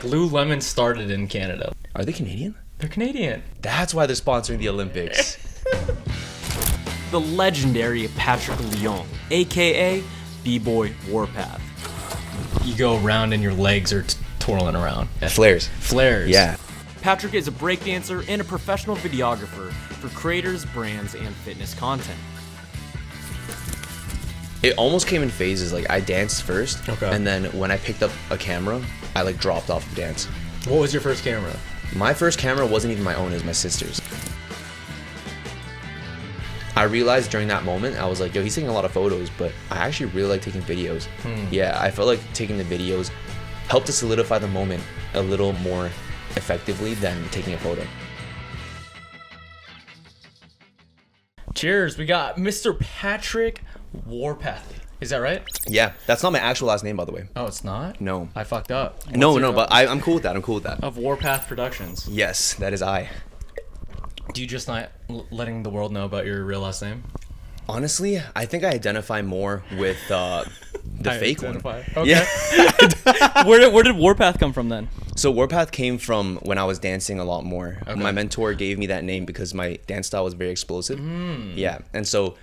Lululemon started in Canada. Are they Canadian? They're Canadian. That's why they're sponsoring the Olympics. The legendary Patrick Leung, a.k.a. Bboy Warpath. You go around and your legs are twirling around. Flares. Flares. Yeah. Patrick is a breakdancer and a professional videographer for creators, brands, and fitness content. It almost came in phases. Like, I danced first, and then when I picked up a camera, I like dropped off of dance. What was your first camera? My first camera wasn't even my own, it was my sister's. I realized during that moment, I was like, yo, he's taking a lot of photos, but I actually really like taking videos. Yeah, I felt like taking the videos helped to solidify the moment a little more effectively than taking a photo. Cheers. We got Mr. Patrick Warpath. Is that right? Yeah, that's not my actual last name, by the way. Oh, it's not? No. I fucked up. But I'm cool with that. I'm cool with that. Of Warpath Productions. Yes, that is I. Do you just not letting the world know about your real last name? Honestly, I think I identify more with the fake one. Okay. Yeah. Where did Warpath come from then? So Warpath came from when I was dancing a lot more. Okay. My mentor gave me that name because my dance style was very explosive. Yeah, and so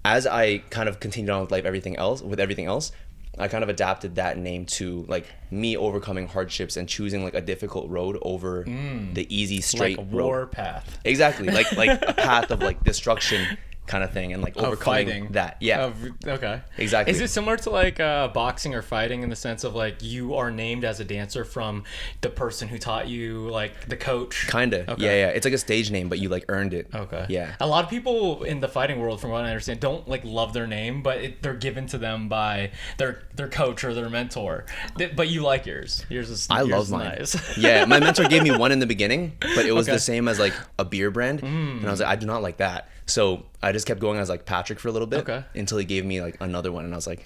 as I kind of continued on with life, everything else, I kind of adapted that name to like me overcoming hardships and choosing like a difficult road over the easy straight like a road. warpath. Exactly, like a path of like destruction kind of thing, and like overcoming fighting. that. Yeah. Okay. Exactly. Is it similar to like boxing or fighting in the sense of like you are named as a dancer from the person who taught you, like the coach? Kinda. Okay. Yeah. It's like a stage name, but you like earned it. Okay. Yeah. A lot of people in the fighting world, from what I understand, don't like love their name, but they're given to them by their coach or their mentor. But you like yours. Yours is. I yours love is mine. Nice. Yeah, my mentor gave me one in the beginning, but it was Okay. the same as like a beer brand, and I was like, I do not like that. So I just kept going as like Patrick for a little bit, Okay. until he gave me like another one, and I was like,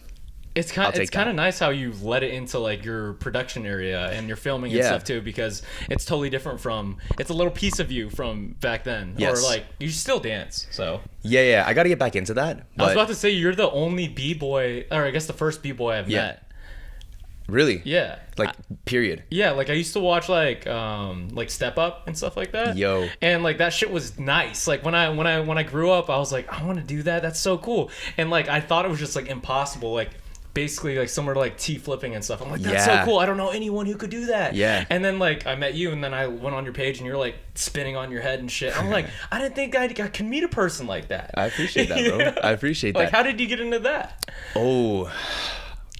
It's kind of nice how you let it into like your production area and your filming and Yeah. stuff too, because it's totally different from, it's a little piece of you from back then. Yes. Or like you still dance. So yeah, I got to get back into that. I was But about to say you're the only b-boy, or I guess the first b-boy I've Yeah. met. really, Yeah. like period. Yeah, like I used to watch like Step Up and stuff like that. Yo. And like that shit was nice. Like when I grew up, I was like, I want to do that. That's so cool. And like I thought it was just like impossible. Like basically like similar to like T-flipping and stuff. I'm like, that's Yeah. so cool. I don't know anyone who could do that. Yeah. And then like I met you, and then I went on your page, and you're like spinning on your head and shit. I'm like, I didn't think I can meet a person like that. I appreciate that, bro. Yeah. I appreciate Like that. how did you get into that? Oh,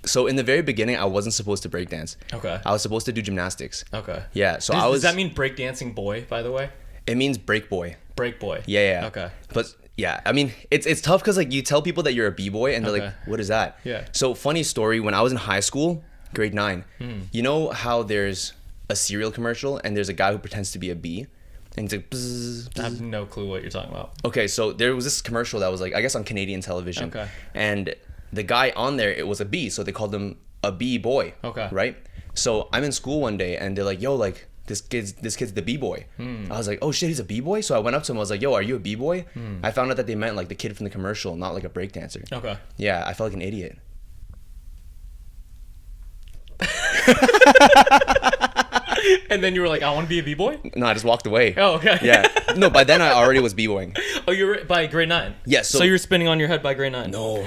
so in the very beginning, I wasn't supposed to break dance. Okay. I was supposed to do gymnastics. Okay. Yeah, so Does that mean breakdancing boy, by the way? It means break boy. Break boy. Yeah. Okay. But yeah, I mean, it's tough because like you tell people that you're a b-boy and they're Okay. like, what is that? Yeah. So funny story, when I was in high school, grade 9, you know how there's a cereal commercial and there's a guy who pretends to be a bee? And he's like, bzz, I bzz. have no clue what you're talking about. Okay, so there was this commercial that was like, I guess on Canadian television. Okay. And the guy on there, it was a bee, so they called him a b-boy. Okay. Right? So I'm in school one day and they're like, yo, like, this kid's the b-boy. I was like, oh shit, he's a b-boy? So I went up to him, I was like, yo, are you a b-boy? I found out that they meant like the kid from the commercial, not like a breakdancer. Okay. Yeah, I felt like an idiot. And then you were like, I want to be a b-boy? No, I just walked away. Oh, okay. Yeah. No, by then I already was b-boying. Oh, you were by grade 9? Yes. So you were spinning on your head by grade 9? No.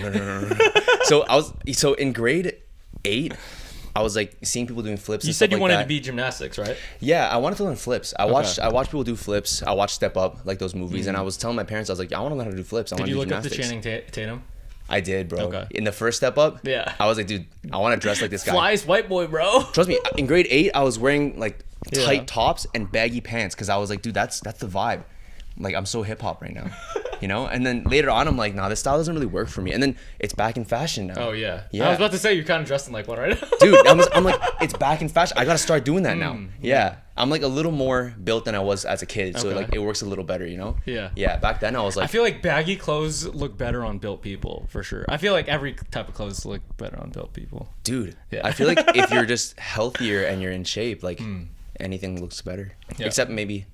So in grade 8, I was like seeing people doing flips. You and said stuff you like wanted that. to be gymnastics, right? Yeah, I wanted to learn flips. I watched people do flips. I watched Step Up, like those movies, and I was telling my parents, I was like, I want to learn how to do flips. I Did want you to do look up to gymnastics. Channing Tatum? I did, bro. Okay. In the first Step Up, Yeah. I was like, dude, I want to dress like this guy. Flyest white boy, bro. Trust me, in grade 8, I was wearing like Yeah. tight tops and baggy pants because I was like, dude, that's the vibe. Like, I'm so hip hop right now, you know? And then later on, I'm like, nah, this style doesn't really work for me. And then it's back in fashion now. Oh, yeah. Yeah. I was about to say, you're kind of dressing like one right now. Dude, I'm like, it's back in fashion. I gotta start doing that now. Yeah. I'm like a little more built than I was as a kid. So Okay. like it works a little better, you know? Yeah. Yeah. Back then I was I like, feel like baggy clothes look better on built people, for sure. I feel like every type of clothes look better on built people. dude, Yeah. I feel like if you're just healthier and you're in shape, like anything looks better. Yeah. Except maybe,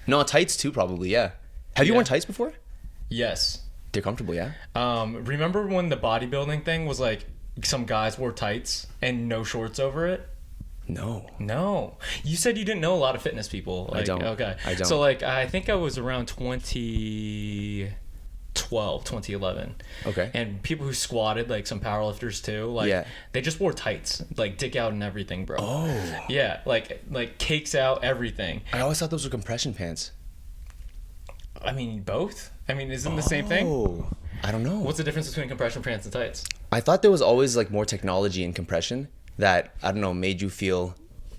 no, tights too, probably. Yeah. Have you Yeah. worn tights before? Yes. They're comfortable, yeah? Remember when the bodybuilding thing was like some guys wore tights and no shorts over it? No. You said you didn't know a lot of fitness people. Like, I don't. Okay. I don't. So like I think I was around 2011. Okay. And people who squatted, like some powerlifters too, like they just wore tights, like dick out and everything, bro. Oh. Yeah, like cakes out, everything. I always thought those were compression pants. I mean, both. I mean, isn't the same thing? Oh. I don't know. What's the difference between compression pants and tights? I thought there was always like more technology in compression that, I don't know, made you feel...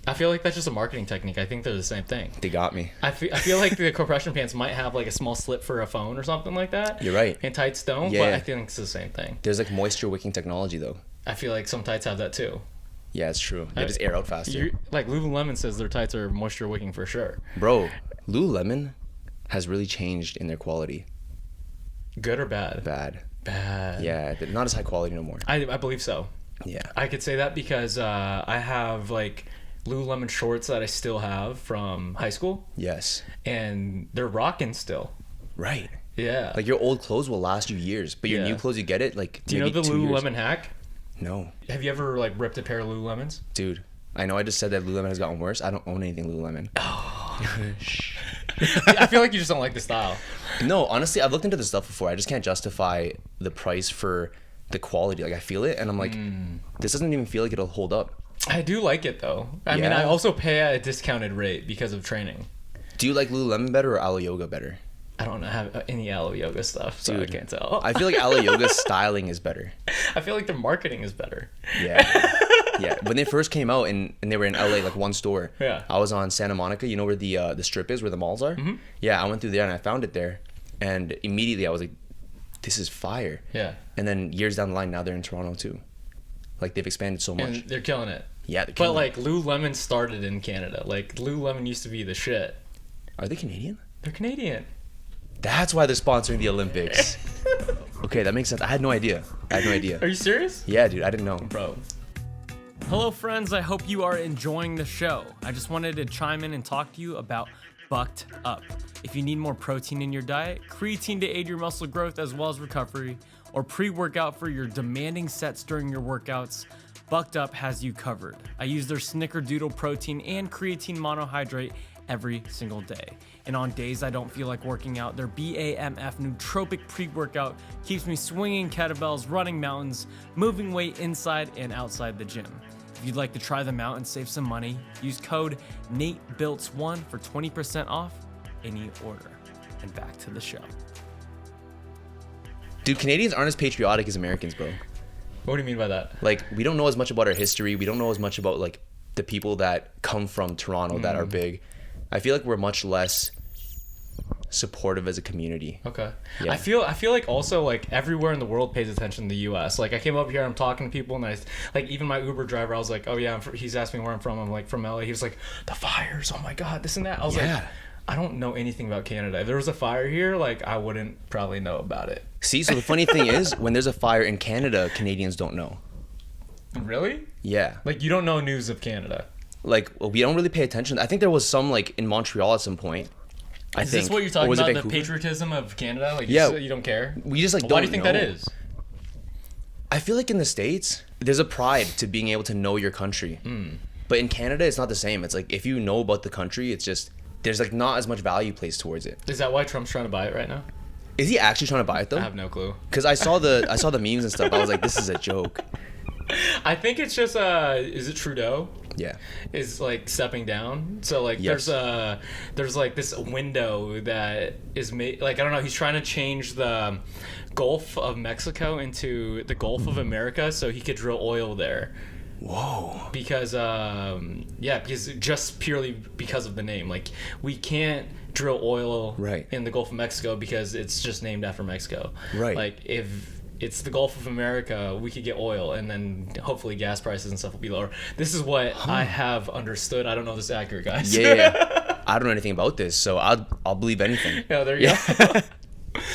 I feel like that's just a marketing technique. I think they're the same thing. They got me. I feel like the compression pants might have like a small slip for a phone or something like that. You're right. And tights don't, but I think it's the same thing. There's like moisture wicking technology though. I feel like some tights have that too. Yeah, it's true. They just air out faster. Like Lululemon says their tights are moisture wicking for sure. Bro, Lululemon has really changed in their quality. Good or bad? Bad. Bad. Yeah, they're not as high quality no more. I believe so. Yeah. I could say that because I have like Lululemon shorts that I still have from high school. Yes. And they're rocking still. Right. Yeah. Like your old clothes will last you years, but your new clothes, you get it like Do you know the Lululemon hack? No. Have you ever like ripped a pair of Lululemons? Dude, I know I just said that Lululemon has gotten worse. I don't own anything Lululemon. Oh. I feel like you just don't like the style. No, honestly, I've looked into this stuff before. I just can't justify the price for the quality. Like I feel it and I'm like, this doesn't even feel like it'll hold up. I do like it though. I mean, I also pay at a discounted rate because of training. Do you like Lululemon better or Aloe Yoga better? I don't have any Aloe Yoga stuff, so Dude, I can't tell. I feel like Aloe Yoga's styling is better. I feel like their marketing is better. Yeah. Yeah. When they first came out and they were in LA, like one store. Yeah. I was on Santa Monica, you know where the strip is, where the malls are? Mm-hmm. Yeah, I went through there and I found it there. And immediately I was like, this is fire. Yeah. And then years down the line, now they're in Toronto too. Like they've expanded so much. And they're killing it. Yeah, they're But killing like Lululemon started in Canada. Like Lululemon used to be the shit. Are they Canadian? They're Canadian. That's why they're sponsoring the Olympics. Okay, that makes sense. I had no idea. Are you serious? Yeah, dude, I didn't know. Bro. Hello, friends. I hope you are enjoying the show. I just wanted to chime in and talk to you about Bucked Up. If you need more protein in your diet, creatine to aid your muscle growth as well as recovery, or pre-workout for your demanding sets during your workouts, Bucked Up has you covered. I use their Snickerdoodle protein and creatine monohydrate every single day. And on days I don't feel like working out, their BAMF nootropic pre-workout keeps me swinging kettlebells, running mountains, moving weight inside and outside the gym. If you'd like to try them out and save some money, use code NateBiltz1 for 20% off any order. And back to the show. Dude, Canadians aren't as patriotic as Americans, bro. What do you mean by that? Like, we don't know as much about our history. We don't know as much about, like, the people that come from Toronto that are big. I feel like we're much less supportive as a community. Okay. Yeah. I feel like also like everywhere in the world pays attention to the U.S. Like I came up here, I'm talking to people, and I like even my Uber driver, I was like, oh yeah, he's asking me where I'm from. I'm like from LA. He was like, the fires. Oh my god, this and that. I was like, I don't know anything about Canada. If there was a fire here, like I wouldn't probably know about it. See, so the funny thing is, when there's a fire in Canada, Canadians don't know. Really? Yeah. Like you don't know news of Canada. Like, well, we don't really pay attention. I think there was some, like, in Montreal at some point. Is this what you're talking about, the patriotism of Canada? Like, you don't care? We just, like, don't Why do you think know. that is? I feel like in the States, there's a pride to being able to know your country. But in Canada, it's not the same. It's like, if you know about the country, it's just, there's, like, not as much value placed towards it. Is that why Trump's trying to buy it right now? Is he actually trying to buy it, though? I have no clue. Because I saw the memes and stuff. I was like, this is a joke. I think it's just is it Trudeau? Yeah. Is like stepping down. So like there's like this window that is made, like I don't know, he's trying to change the Gulf of Mexico into the Gulf of America so he could drill oil there. Whoa. Because because just purely because of the name. Like we can't drill oil in the Gulf of Mexico because it's just named after Mexico. Right. Like if it's the Gulf of America, we could get oil, and then hopefully gas prices and stuff will be lower. This is what I have understood. I don't know if this is accurate, guys. Yeah. I don't know anything about this, so I'll believe anything. Yeah, there you go.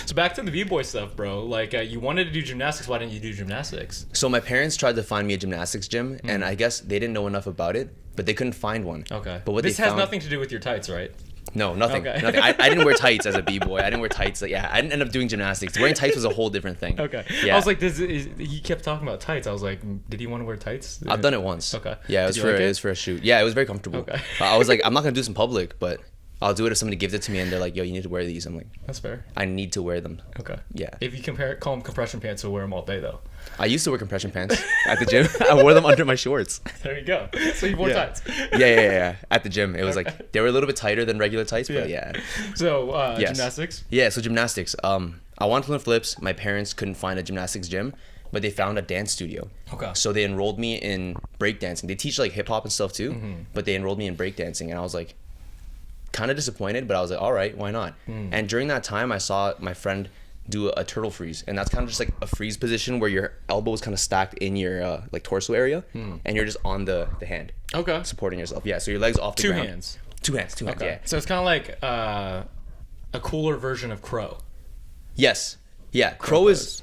So back to the B-boy stuff, bro. Like, you wanted to do gymnastics. Why didn't you do gymnastics? So my parents tried to find me a gymnastics gym, and I guess they didn't know enough about it. but they couldn't find one. Okay. But what this they has found, nothing to do with your tights, right? No, nothing. Okay. Nothing. I didn't wear tights as a b-boy. I didn't wear tights. Like, yeah, I didn't end up doing gymnastics. Wearing tights was a whole different thing. Okay. Yeah. I was like, he kept talking about tights. I was like, did he want to wear tights? I've done it once. Okay. Yeah, it was for a shoot. Yeah, it was very comfortable. Okay. I was like, I'm not gonna do this in public, but I'll do it if somebody gives it to me and they're like, yo, you need to wear these. I'm like, that's fair. I need to wear them. Okay. Yeah. If you call them compression pants, we'll wear them all day though. I used to wear compression pants at the gym. I wore them under my shorts. There you go. So you wore tights. Yeah. At the gym, it was like they were a little bit tighter than regular tights, but yeah. So Yes. gymnastics. Yeah. So gymnastics. I wanted to learn flips. My parents couldn't find a gymnastics gym, but they found a dance studio. Okay. So they enrolled me in breakdancing. They teach like hip hop and stuff too, but they enrolled me in breakdancing, and I was like, kind of disappointed, but I was like, all right, why not? And during that time, I saw my friend do a turtle freeze, and that's kind of just like a freeze position where your elbow is kind of stacked in your like torso area, and you're just on the hand, Okay. supporting yourself. Yeah, so your legs off the ground. Two hands. Okay. Yeah. So it's kind of like a cooler version of crow. Yes. Yeah. Crow is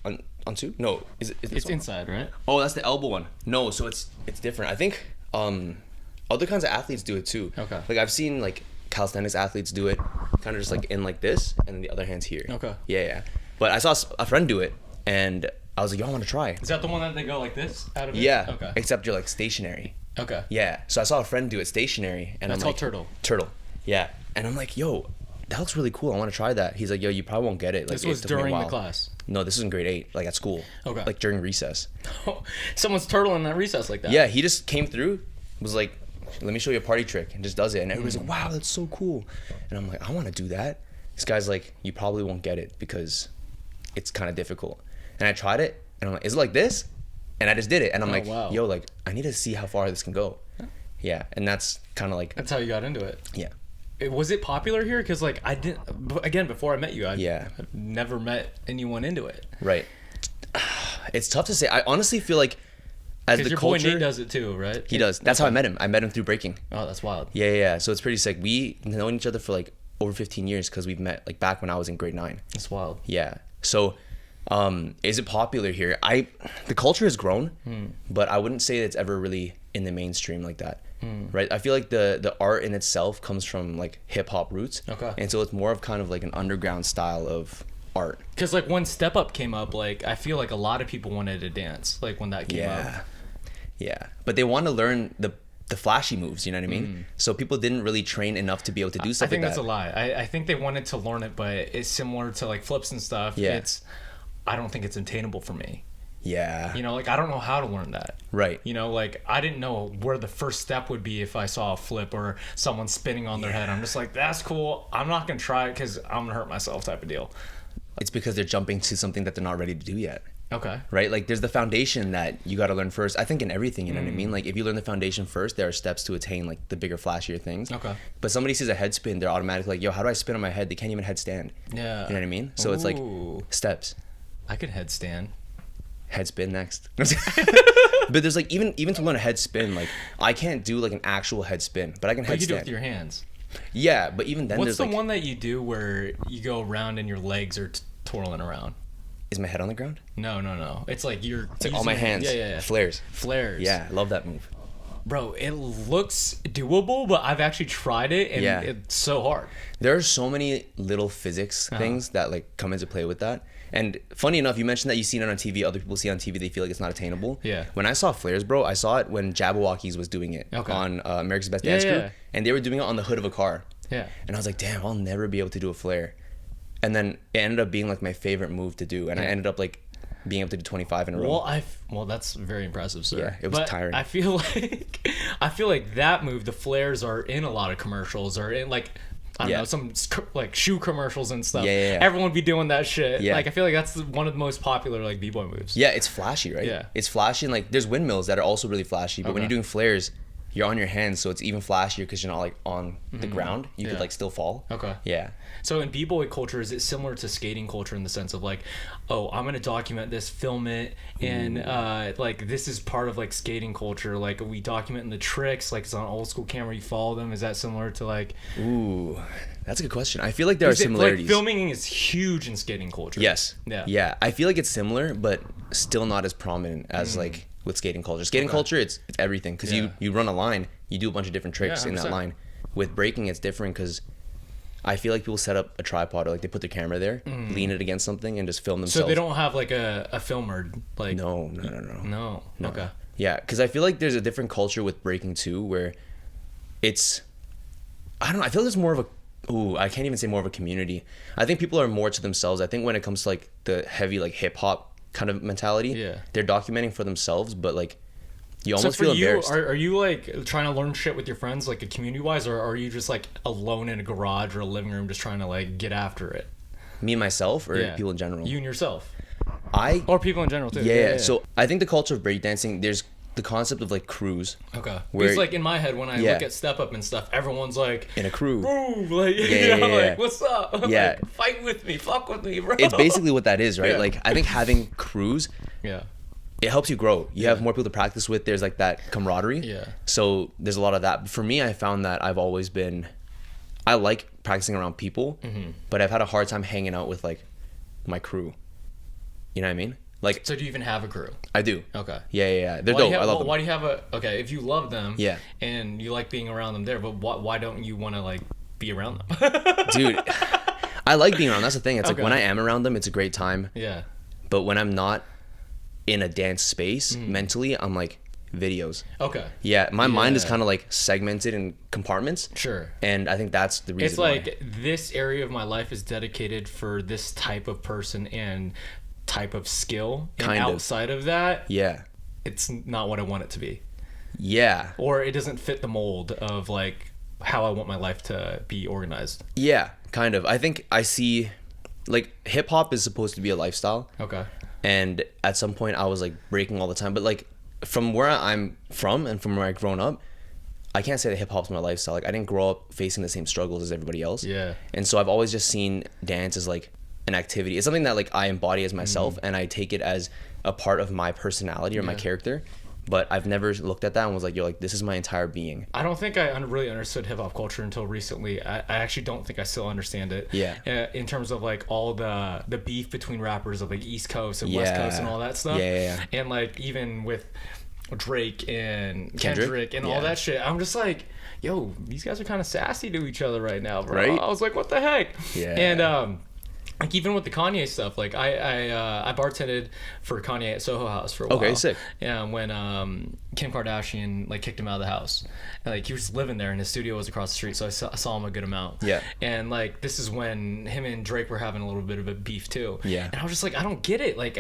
on two. No, is it? It's inside, right? Oh, that's the elbow one. No, so it's different. I think other kinds of athletes do it too. Okay. Like I've seen like calisthenics athletes do it, kind of just like in like this, and then the other hand's here. Okay. Yeah. But I saw a friend do it, and I was like, yo, I want to try. Is that the one that they go like this out of it? Yeah. Okay. Except you're like stationary. Okay. Yeah. So I saw a friend do it stationary, and That's I'm like, called turtle. Yeah. And I'm like, yo, that looks really cool. I want to try that. He's like, yo, you probably won't get it. Like, This was it took me a during the while. class. No, this was in grade 8, like at school. Okay. Like during recess. Someone's turtling that recess like that. Yeah, he just came through, was like, let me show you a party trick, and just does it. And everybody's like, wow, that's so cool. And I'm like, I want to do that. This guy's like, you probably won't get it because it's kind of difficult. And I tried it, and I'm like, is it like this? And I just did it. And I'm like, wow. yo, like, I need to see how far this can go. Yeah, and that's kind of like... That's how you got into it. Yeah. Was it popular here? Because like I didn't. Again, before I met you, I've never met anyone into it. Right. It's tough to say. I honestly feel like as the your culture... boy Nate does it too, right? He does. That's how I met him. I met him through breaking. Oh, that's wild. Yeah. So it's pretty sick. We known each other for like over 15 years because we've met like back when I was in grade 9. That's wild. Yeah. So, is it popular here? The culture has grown, but I wouldn't say it's ever really in the mainstream like that. Right? I feel like the art in itself comes from like hip hop roots. Okay. And so it's more of kind of like an underground style of art. Because like when Step Up came up, like I feel like a lot of people wanted to dance. Like when that came up. Yeah. But they want to learn the flashy moves, you know what I mean? So people didn't really train enough to be able to do stuff like that. I think that's a lie. I think they wanted to learn it, but it's similar to like flips and stuff. Yeah. I don't think it's attainable for me. Yeah. You know, like I don't know how to learn that. Right. You know, like I didn't know where the first step would be if I saw a flip or someone spinning on their head. I'm just like, that's cool. I'm not going to try it because I'm going to hurt myself type of deal. It's because they're jumping to something that they're not ready to do yet. Okay. Right? Like there's the foundation that you got to learn first. I think in everything, you know what I mean? Like if you learn the foundation first, there are steps to attain like the bigger, flashier things. Okay. But somebody sees a head spin, they're automatically like, yo, how do I spin on my head? They can't even headstand. Yeah. You know what I mean? So it's like steps. I could headstand. Head spin next. But there's like even to learn a head spin, like I can't do like an actual head spin, but I can headstand. You do it with your hands. Yeah, but even then What's there's the like, one that you do where you go around and your legs are twirling around? is my head on the ground? No. It's like It's like all my hands. Yeah. Flares. Yeah, I love that move. Bro, it looks doable, but I've actually tried it and it's so hard. There are so many little physics things that like come into play with that. And funny enough, you mentioned that you've seen it on TV. Other people see it on TV. They feel like it's not attainable. Yeah. When I saw flares, bro, I saw it when Jabberwockies was doing it on America's Best Dance Crew. And they were doing it on the hood of a car. Yeah. And I was like, damn, I'll never be able to do a flare. And then it ended up being like my favorite move to do. And I ended up like being able to do 25 in a row. Well, that's very impressive, sir. Yeah, it was tiring. I feel like that move, the flares are in a lot of commercials or in like I don't know, some like shoe commercials and stuff. Yeah. Everyone be doing that shit. Yeah. Like I feel like that's one of the most popular like b-boy moves. Yeah, it's flashy, right? Yeah. It's flashy, and like there's windmills that are also really flashy, but when you're doing flares, you're on your hands, so it's even flashier because you're not like on the ground. You could like still fall. Okay. Yeah. So in b-boy culture, is it similar to skating culture in the sense of like, oh, I'm gonna document this, film it, and like this is part of like skating culture. Like we documenting the tricks, like it's on old school camera, you follow them. Is that similar to like? Ooh, that's a good question. I feel like there are similarities. Like filming is huge in skating culture. Yes. Yeah. Yeah. I feel like it's similar, but still not as prominent as like with skating culture. Skating culture, it's everything, because you run a line, you do a bunch of different tricks in that line. With breaking, it's different because I feel like people set up a tripod, or like they put their camera there, lean it against something, and just film themselves. So they don't have like a filmer, like no. Okay. Yeah, because I feel like there's a different culture with breaking too, where it's, I don't know, I feel there's more of I can't even say more of a community. I think people are more to themselves. I think when it comes to like the heavy like hip hop kind of mentality, they're documenting for themselves, but like you almost feel embarrassed. Are you like trying to learn shit with your friends, like a community wise, or are you just like alone in a garage or a living room just trying to like get after it? Me and myself, or people in general? You and yourself. Or people in general too. Yeah. So I think the culture of breakdancing, there's the concept of like crews. Okay. Because like in my head, when I look at Step Up and stuff, everyone's like in a crew. Bro, like like what's up? Like, fight with me, fuck with me, bro. It's basically what that is, right? Like I think having crews, it helps you grow. You have more people to practice with. There's like that camaraderie. Yeah. So there's a lot of that. For me, I found that I like practicing around people, but I've had a hard time hanging out with like my crew. You know what I mean? Like, so do you even have a crew? I do. Okay. Yeah. They're dope. I love them. Why do you have if you love them, and you like being around them there, but why don't you want to like be around them? Dude, I like being around. That's the thing. It's like when I am around them, it's a great time. Yeah. But when I'm not in a dance space mentally, I'm like videos. Okay. Yeah, my mind is kind of like segmented in compartments. Sure. And I think that's the reason. It's like this area of my life is dedicated for this type of person and type of skill, and outside of that, it's not what I want it to be. Yeah. Or it doesn't fit the mold of like how I want my life to be organized. Yeah, kind of. I think I see like hip hop is supposed to be a lifestyle. Okay. And at some point I was like breaking all the time, but like from where I'm from and from where I've grown up, I can't say that hip hop's my lifestyle. Like I didn't grow up facing the same struggles as everybody else. Yeah. And so I've always just seen dance as like an activity. It's something that like I embody as myself, and I take it as a part of my personality or my character. But I've never looked at that and was like, yo, like this is my entire being. I don't think I really understood hip hop culture until recently. I actually don't think I still understand it. Yeah. In terms of like all the beef between rappers of like East Coast and West Coast and all that stuff. Yeah. And like even with Drake and Kendrick and all that shit, I'm just like, yo, these guys are kind of sassy to each other right now, bro. Right? I was like, what the heck? Yeah. And like even with the Kanye stuff, like I bartended for Kanye at Soho House for a while. Okay, sick. Yeah, when Kim Kardashian like kicked him out of the house, and like he was living there, and his studio was across the street, so I saw him a good amount. Yeah. And like this is when him and Drake were having a little bit of a beef too. Yeah. And I was just like, I don't get it. Like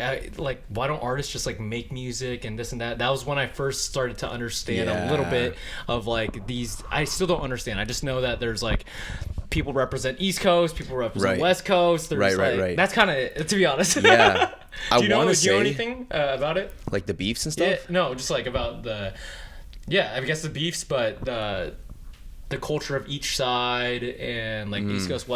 why don't artists just like make music and this and that? That was when I first started to understand a little bit of like these. I still don't understand. I just know that there's like people represent East Coast, people represent West Coast. There's right. That's kind of, to be honest. Yeah. Do you know anything about it? Like the beefs and stuff? Yeah, no, just like about I guess the beefs, but the culture of each side and like East Coast,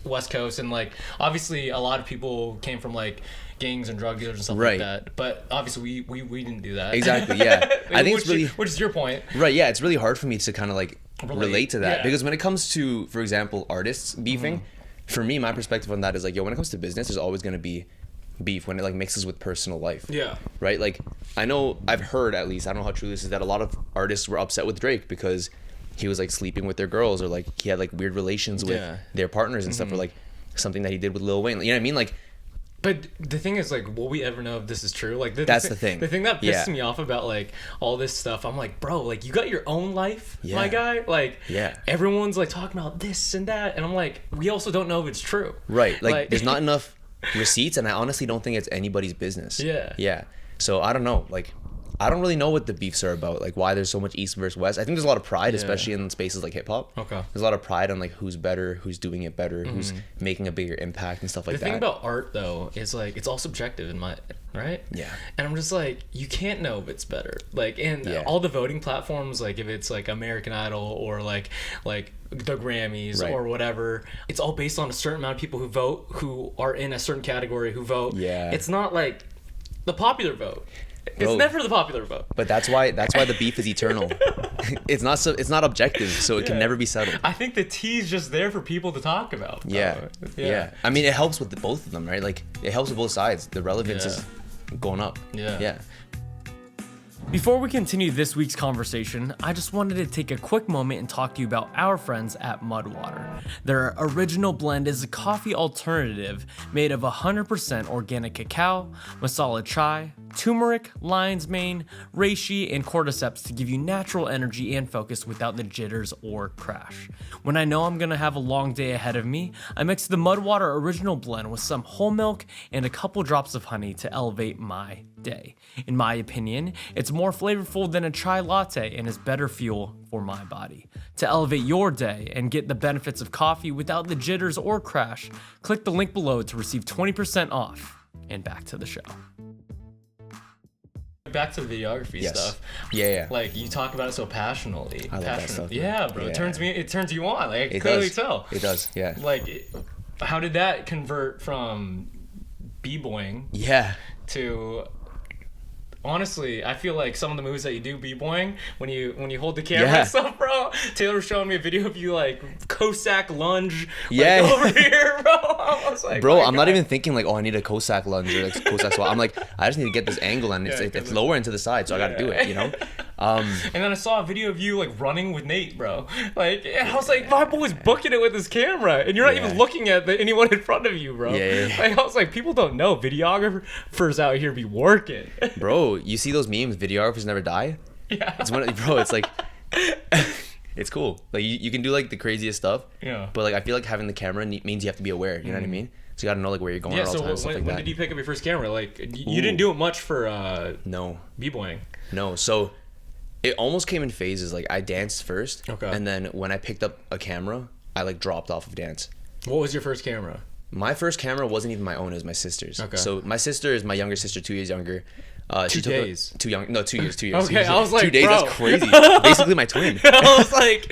West Coast, and like obviously a lot of people came from like gangs and drug dealers and stuff like that. But obviously we didn't do that. Exactly. Yeah. I think it's really, which is your point. Right. Yeah. It's really hard for me to kind of like relate to that because when it comes to, for example, artists beefing, for me, my perspective on that is like, yo, when it comes to business, there's always going to be beef when it like mixes with personal life. Yeah. Right. Like I know, I've heard at least, I don't know how true this is, that a lot of artists were upset with Drake because he was like sleeping with their girls, or like he had like weird relations with their partners and stuff, or like something that he did with Lil Wayne. You know what I mean? Like, but the thing is, like, will we ever know if this is true? Like, that's the thing. The thing that pisses me off about like all this stuff, I'm like, bro, like you got your own life, my guy. Like, everyone's like talking about this and that, and I'm like, we also don't know if it's true. Right. Like there's not enough receipts, and I honestly don't think it's anybody's business. Yeah. So I don't know. Like, I don't really know what the beefs are about, like why there's so much East versus West. I think there's a lot of pride, especially in spaces like hip hop. Okay. There's a lot of pride on like who's better, who's doing it better, who's making a bigger impact and stuff like that. The thing about art though is like it's all subjective in my right. Yeah. And I'm just like, you can't know if it's better. Like in all the voting platforms, like if it's like American Idol or like the Grammys or whatever, it's all based on a certain amount of people who vote, who are in a certain category who vote. Yeah. It's not like the popular vote. It's never the popular vote. But that's why the beef is eternal. It's not objective, so it can never be settled. I think the tea's just there for people to talk about. Yeah. I mean, it helps with both of them, right? Like it helps with both sides. The relevance is going up. Yeah. Before we continue this week's conversation, I just wanted to take a quick moment and talk to you about our friends at Mudwater. Their original blend is a coffee alternative made of 100% organic cacao, masala chai, turmeric, lion's mane, reishi, and cordyceps to give you natural energy and focus without the jitters or crash. When I know I'm gonna have a long day ahead of me, I mix the Mudwater original blend with some whole milk and a couple drops of honey to elevate my day. In my opinion, it's more flavorful than a chai latte and is better fuel for my body. To elevate your day and get the benefits of coffee without the jitters or crash, click the link below to receive 20% off. And back to the show. Back to the videography stuff. Yeah. Like, you talk about it so passionately. I love that stuff. Yeah, bro. Yeah. It turns you on. Like, I can It clearly does. tell. It does. Yeah. Like, how did that convert from b-boying to... Honestly, I feel like some of the moves that you do b-boying when you hold the camera and stuff, bro. Taylor was showing me a video of you like Cossack lunge over here, bro. I was like, bro, I'm not even thinking like, oh, I need a Cossack lunge or like Cossack squat. I'm like, I just need to get this angle and it's lower into the side, so I gotta do it, you know? And then I saw a video of you like running with Nate, bro. Like, I was like, my boy's booking it with his camera, and you're not even looking at anyone in front of you, bro. Like, I was like, people don't know videographers out here be working, bro. You see those memes, videographers never die? Yeah. It's like it's cool. Like you can do like the craziest stuff. Yeah. But like I feel like having the camera means you have to be aware, you know what I mean? So you gotta know like where you're going at all times, stuff like that. When did you pick up your first camera? Like you didn't do it much for no b-boying. No. So it almost came in phases. Like I danced first. Okay. And then when I picked up a camera, I like dropped off of dance. What was your first camera? My first camera wasn't even my own, it was my sister's. Okay. So my sister is my younger sister, 2 years younger. 2 days. 2 years. Okay, I was like, 2 days, bro. that's crazy. Basically my twin. I was like,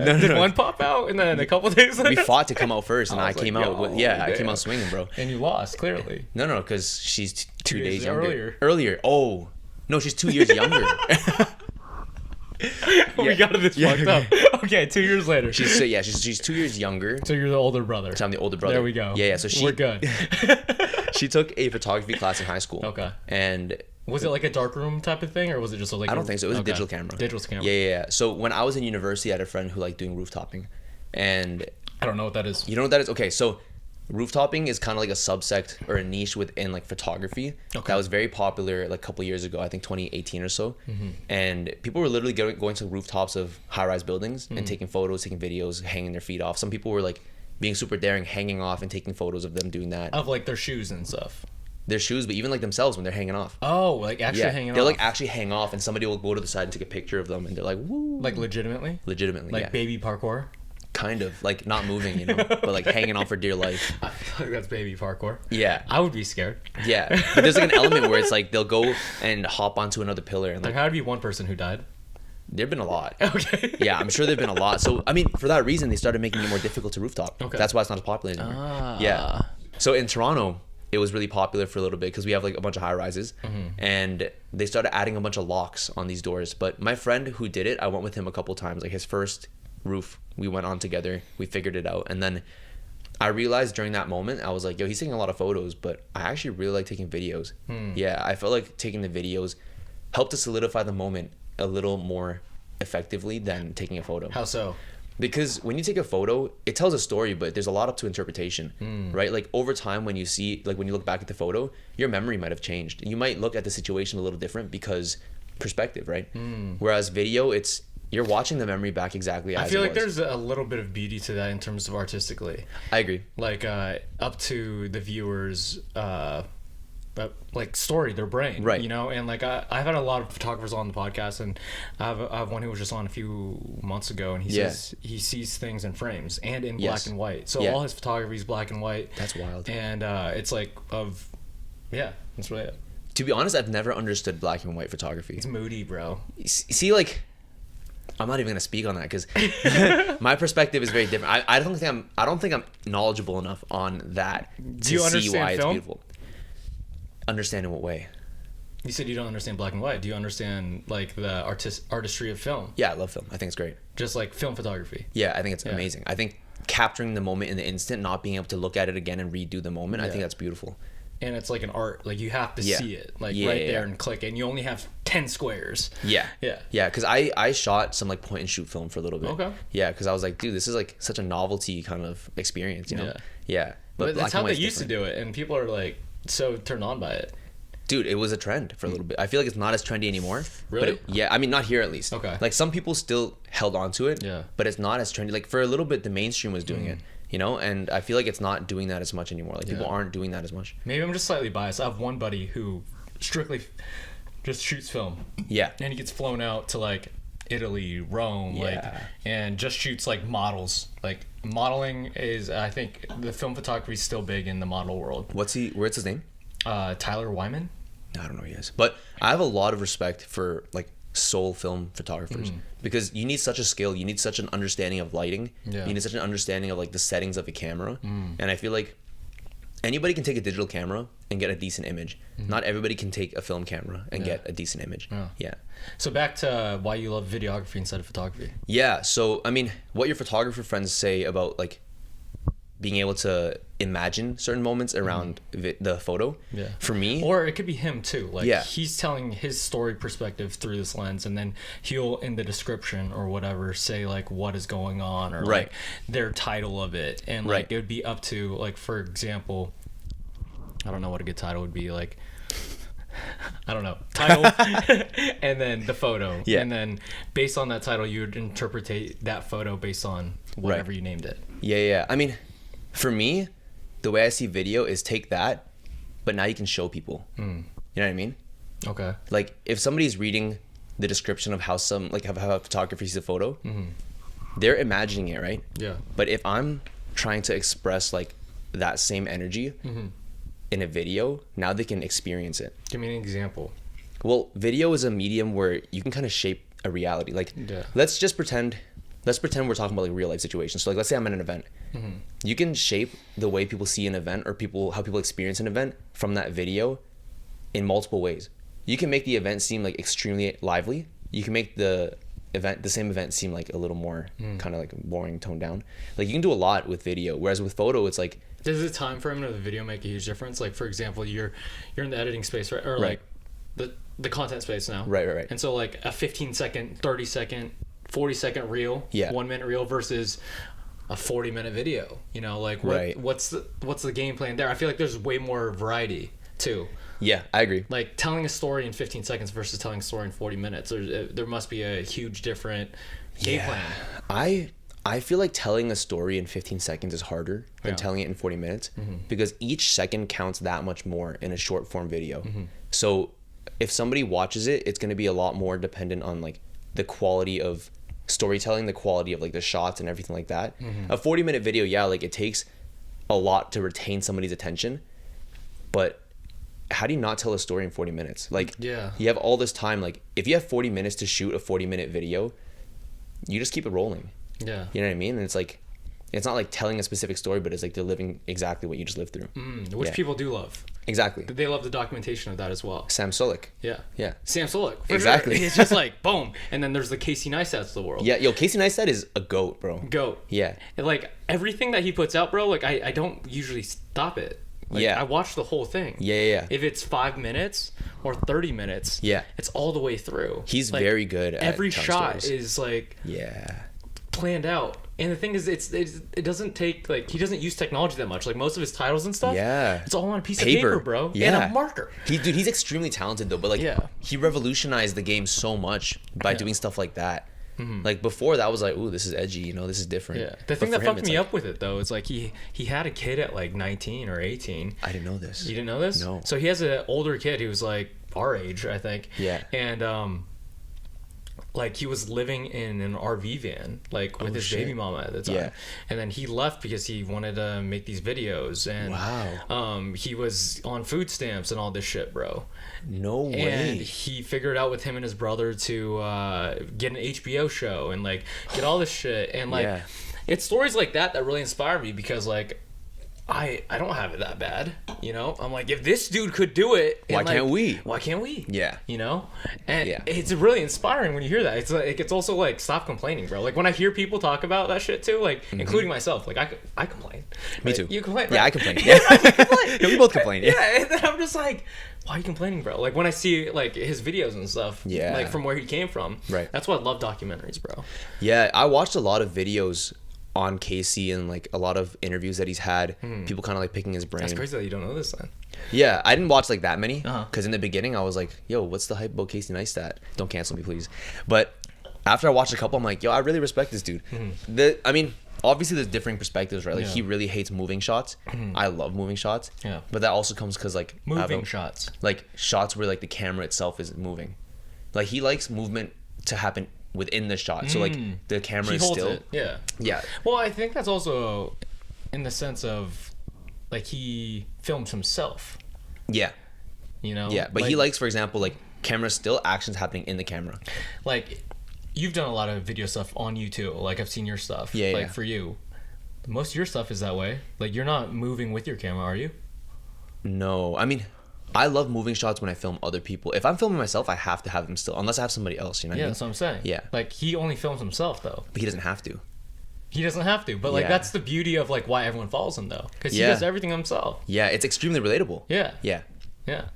No. did one pop out and then a couple days later? We fought to come out first, and I came like, out. I came out swinging, bro. And you lost, clearly. No, because she's 2 days younger. Earlier. Oh, no, she's 2 years younger. We got this fucked up. Okay, 2 years later. She's 2 years younger. So you're the older brother. So I'm the older brother. There we go. Yeah. So we're good. She took a photography class in high school. Okay. And was it like a darkroom type of thing, or was it just like? I don't think so. It was a digital camera. Digital camera. Yeah. So when I was in university, I had a friend who liked doing roof-topping, and I don't know what that is. You know what that is? Okay, so roof-topping is kind of like a subsect or a niche within like photography that was very popular like a couple years ago, I think 2018 or so. And people were literally going to rooftops of high-rise buildings and taking photos, taking videos, hanging their feet off. Some people were like being super daring, hanging off and taking photos of them doing that. Of like their shoes and stuff. Their shoes, but even like themselves when they're hanging off. Oh, like actually hanging off. They'll like actually hang off, and somebody will go to the side and take a picture of them, and they're like, woo. Like legitimately? Legitimately, like baby parkour? Kind of. Like not moving, you know, but like hanging on for dear life. I feel like that's baby parkour. Yeah. I would be scared. Yeah. But there's like an element where it's like they'll go and hop onto another pillar. And like how would be one person who died? There've been a lot. Okay. Yeah, I'm sure there've been a lot. So, I mean, for that reason, they started making it more difficult to rooftop. Okay. That's why it's not as popular anymore. Yeah. So in Toronto, it was really popular for a little bit because we have like a bunch of high rises, and they started adding a bunch of locks on these doors. But my friend who did it, I went with him a couple times. Like his first roof, we went on together. We figured it out, and then I realized during that moment, I was like, yo, he's taking a lot of photos, but I actually really like taking videos. Yeah, I felt like taking the videos helped to solidify the moment a little more effectively than taking a photo. How so? Because when you take a photo, it tells a story, but there's a lot up to interpretation, right? Like over time, when you see, like when you look back at the photo, your memory might have changed. You might look at the situation a little different because perspective, right? Whereas video, it's you're watching the memory back exactly as it was. I feel like there's a little bit of beauty to that in terms of artistically. I agree. Like up to the viewers, like story, their brain, right? You know, and like I've had a lot of photographers on the podcast, and I have one who was just on a few months ago, and he says he sees things in frames and in black and white. So all his photography is black and white. That's wild. And it's like that's really it. To be honest, I've never understood black and white photography. It's moody, bro. See, like, I'm not even gonna speak on that because my perspective is very different. I don't think I'm knowledgeable enough on that to see why it's beautiful. Understand in what way? You said you don't understand black and white. Do you understand like the artistry of film? Yeah, I love film. I think it's great. Just like film photography. Yeah, I think it's amazing. I think capturing the moment in the instant, not being able to look at it again and redo the moment, I think that's beautiful. And it's like an art. Like you have to see it like right there and click it. And you only have 10 squares. Yeah, because I shot some like point and shoot film for a little bit. Okay. Yeah, because I was like, dude, this is like such a novelty kind of experience, you know? Yeah. But that's how they used to do it, and people are like so turned on by it. Dude, it was a trend for a little bit. I feel like it's not as trendy anymore. Really? But I mean, not here at least. Okay. Like some people still held on to it. Yeah. But it's not as trendy. Like for a little bit, the mainstream was doing it, you know? And I feel like it's not doing that as much anymore. Like people aren't doing that as much. Maybe I'm just slightly biased. I have one buddy who strictly just shoots film. Yeah. And he gets flown out to like Italy, Rome, like, and just shoots like models. Like modeling is, I think the film photography is still big in the model world. What's his name? Tyler Wyman. I don't know who he is, but I have a lot of respect for like soul film photographers because you need such a skill, you need such an understanding of lighting, you need such an understanding of like the settings of a camera, and I feel like anybody can take a digital camera and get a decent image. Not everybody can take a film camera and get a decent image. Yeah. So back to why you love videography instead of photography. Yeah. So I mean, what your photographer friends say about like being able to imagine certain moments around the photo. Yeah. For me, or it could be him too. Like he's telling his story perspective through this lens, and then he'll in the description or whatever say like what is going on or like their title of it, and like it would be up to like, for example, I don't know what a good title would be, like I don't know, title and then the photo, and then based on that title you would interpret that photo based on whatever you named it. I mean, for me, the way I see video is take that, but now you can show people. You know what I mean? Okay. Like if somebody's reading the description of how how a photographer sees a photo, they're imagining it, right? Yeah. But if I'm trying to express like that same energy in a video, now they can experience it. Give me an example. Well, video is a medium where you can kind of shape a reality. Like let's pretend we're talking about like real life situations. So like let's say I'm at an event. You can shape the way people see an event or how people experience an event from that video in multiple ways. You can make the event seem like extremely lively. You can make the same event seem like a little more kind of like boring, toned down. Like you can do a lot with video, whereas with photo it's like, does the time frame of the video make a huge difference? Like for example, you're in the editing space, right? Or like the content space now. Right. And so like a 15-second, 30-second, 40-second reel, 1 minute reel versus a 40-minute video. You know, like what's the game plan there? I feel like there's way more variety too. Yeah, I agree. Like telling a story in 15 seconds versus telling a story in 40 minutes. There must be a huge different game plan. I feel like telling a story in 15 seconds is harder than telling it in 40 minutes because each second counts that much more in a short form video. So if somebody watches it, it's going to be a lot more dependent on like the quality of storytelling, the quality of like the shots and everything like that. A 40-minute video, like it takes a lot to retain somebody's attention, but how do you not tell a story in 40 minutes? Like you have all this time. Like if you have 40 minutes to shoot a 40-minute video, you just keep it rolling. Yeah. You know what I mean? And it's like, it's not like telling a specific story, but it's like delivering exactly what you just lived through. Which people do love. Exactly. They love the documentation of that as well. Sam Sulek. Yeah. Yeah. Sam Sulek. Exactly. Sure. It's just like, boom. And then there's the Casey Neistats of the world. Yeah. Yo, Casey Neistat is a GOAT, bro. GOAT. Yeah. And like everything that he puts out, bro, like I don't usually stop it. Like, I watch the whole thing. Yeah. If it's 5 minutes or 30 minutes, it's all the way through. He's like, very good at every shot stories. Is like planned out. And the thing is, it doesn't take like, he doesn't use technology that much. Like most of his titles and stuff, it's all on a piece of paper, bro, and a marker. He's extremely talented though. But like, he revolutionized the game so much by doing stuff like that. Like before that was like, ooh, this is edgy, you know, this is different. Yeah. The thing that fucked me up with it though is like he had a kid at like 19 or 18. I didn't know this. You didn't know this? No. So he has an older kid who was like our age, I think. Yeah. And like he was living in an RV van like with his baby mama at the time. Yeah. And then he left because he wanted to make these videos, and he was on food stamps and all this shit, bro. No way. And he figured out with him and his brother to get an HBO show and like get all this shit, and like it's stories like that that really inspire me, because like I don't have it that bad, you know. I'm like, if this dude could do it, why can't we? Why can't we? Yeah, you know. And it's really inspiring when you hear that. It's also like, stop complaining, bro. Like when I hear people talk about that shit too, like including myself, like I complain. Me too. You complain, right? Yeah, I complain. Yeah, we both complain. Yeah, and then I'm just like, why are you complaining, bro? Like when I see like his videos and stuff, like from where he came from, right? That's why I love documentaries, bro. Yeah, I watched a lot of videos on Casey and like a lot of interviews that he's had, people kind of like picking his brain. That's crazy that you don't know this then. Yeah, I didn't watch like that many because in the beginning I was like, yo, what's the hype about Casey Neistat? Don't cancel me, please. But after I watched a couple, I'm like, yo, I really respect this dude. I mean, obviously there's differing perspectives, right? Like he really hates moving shots. I love moving shots. Yeah. But that also comes because like moving shots, like shots where like the camera itself isn't moving. Like he likes movement to happen within the shot, so like the camera is still it. Yeah. Well, I think that's also in the sense of like he films himself. Yeah. You know. Yeah, but like, he likes, for example, like camera still, actions happening in the camera. Like you've done a lot of video stuff on YouTube. Like I've seen your stuff. Yeah. Like for you, most of your stuff is that way. Like you're not moving with your camera, are you? No, I mean, I love moving shots when I film other people. If I'm filming myself, I have to have them still, unless I have somebody else, you know what I mean? That's what I'm saying. Yeah. Like, he only films himself, though. But he doesn't have to. He doesn't have to, but, like, that's the beauty of, like, why everyone follows him, though. Because he does everything himself. Yeah, it's extremely relatable. Yeah. Yeah. Yeah.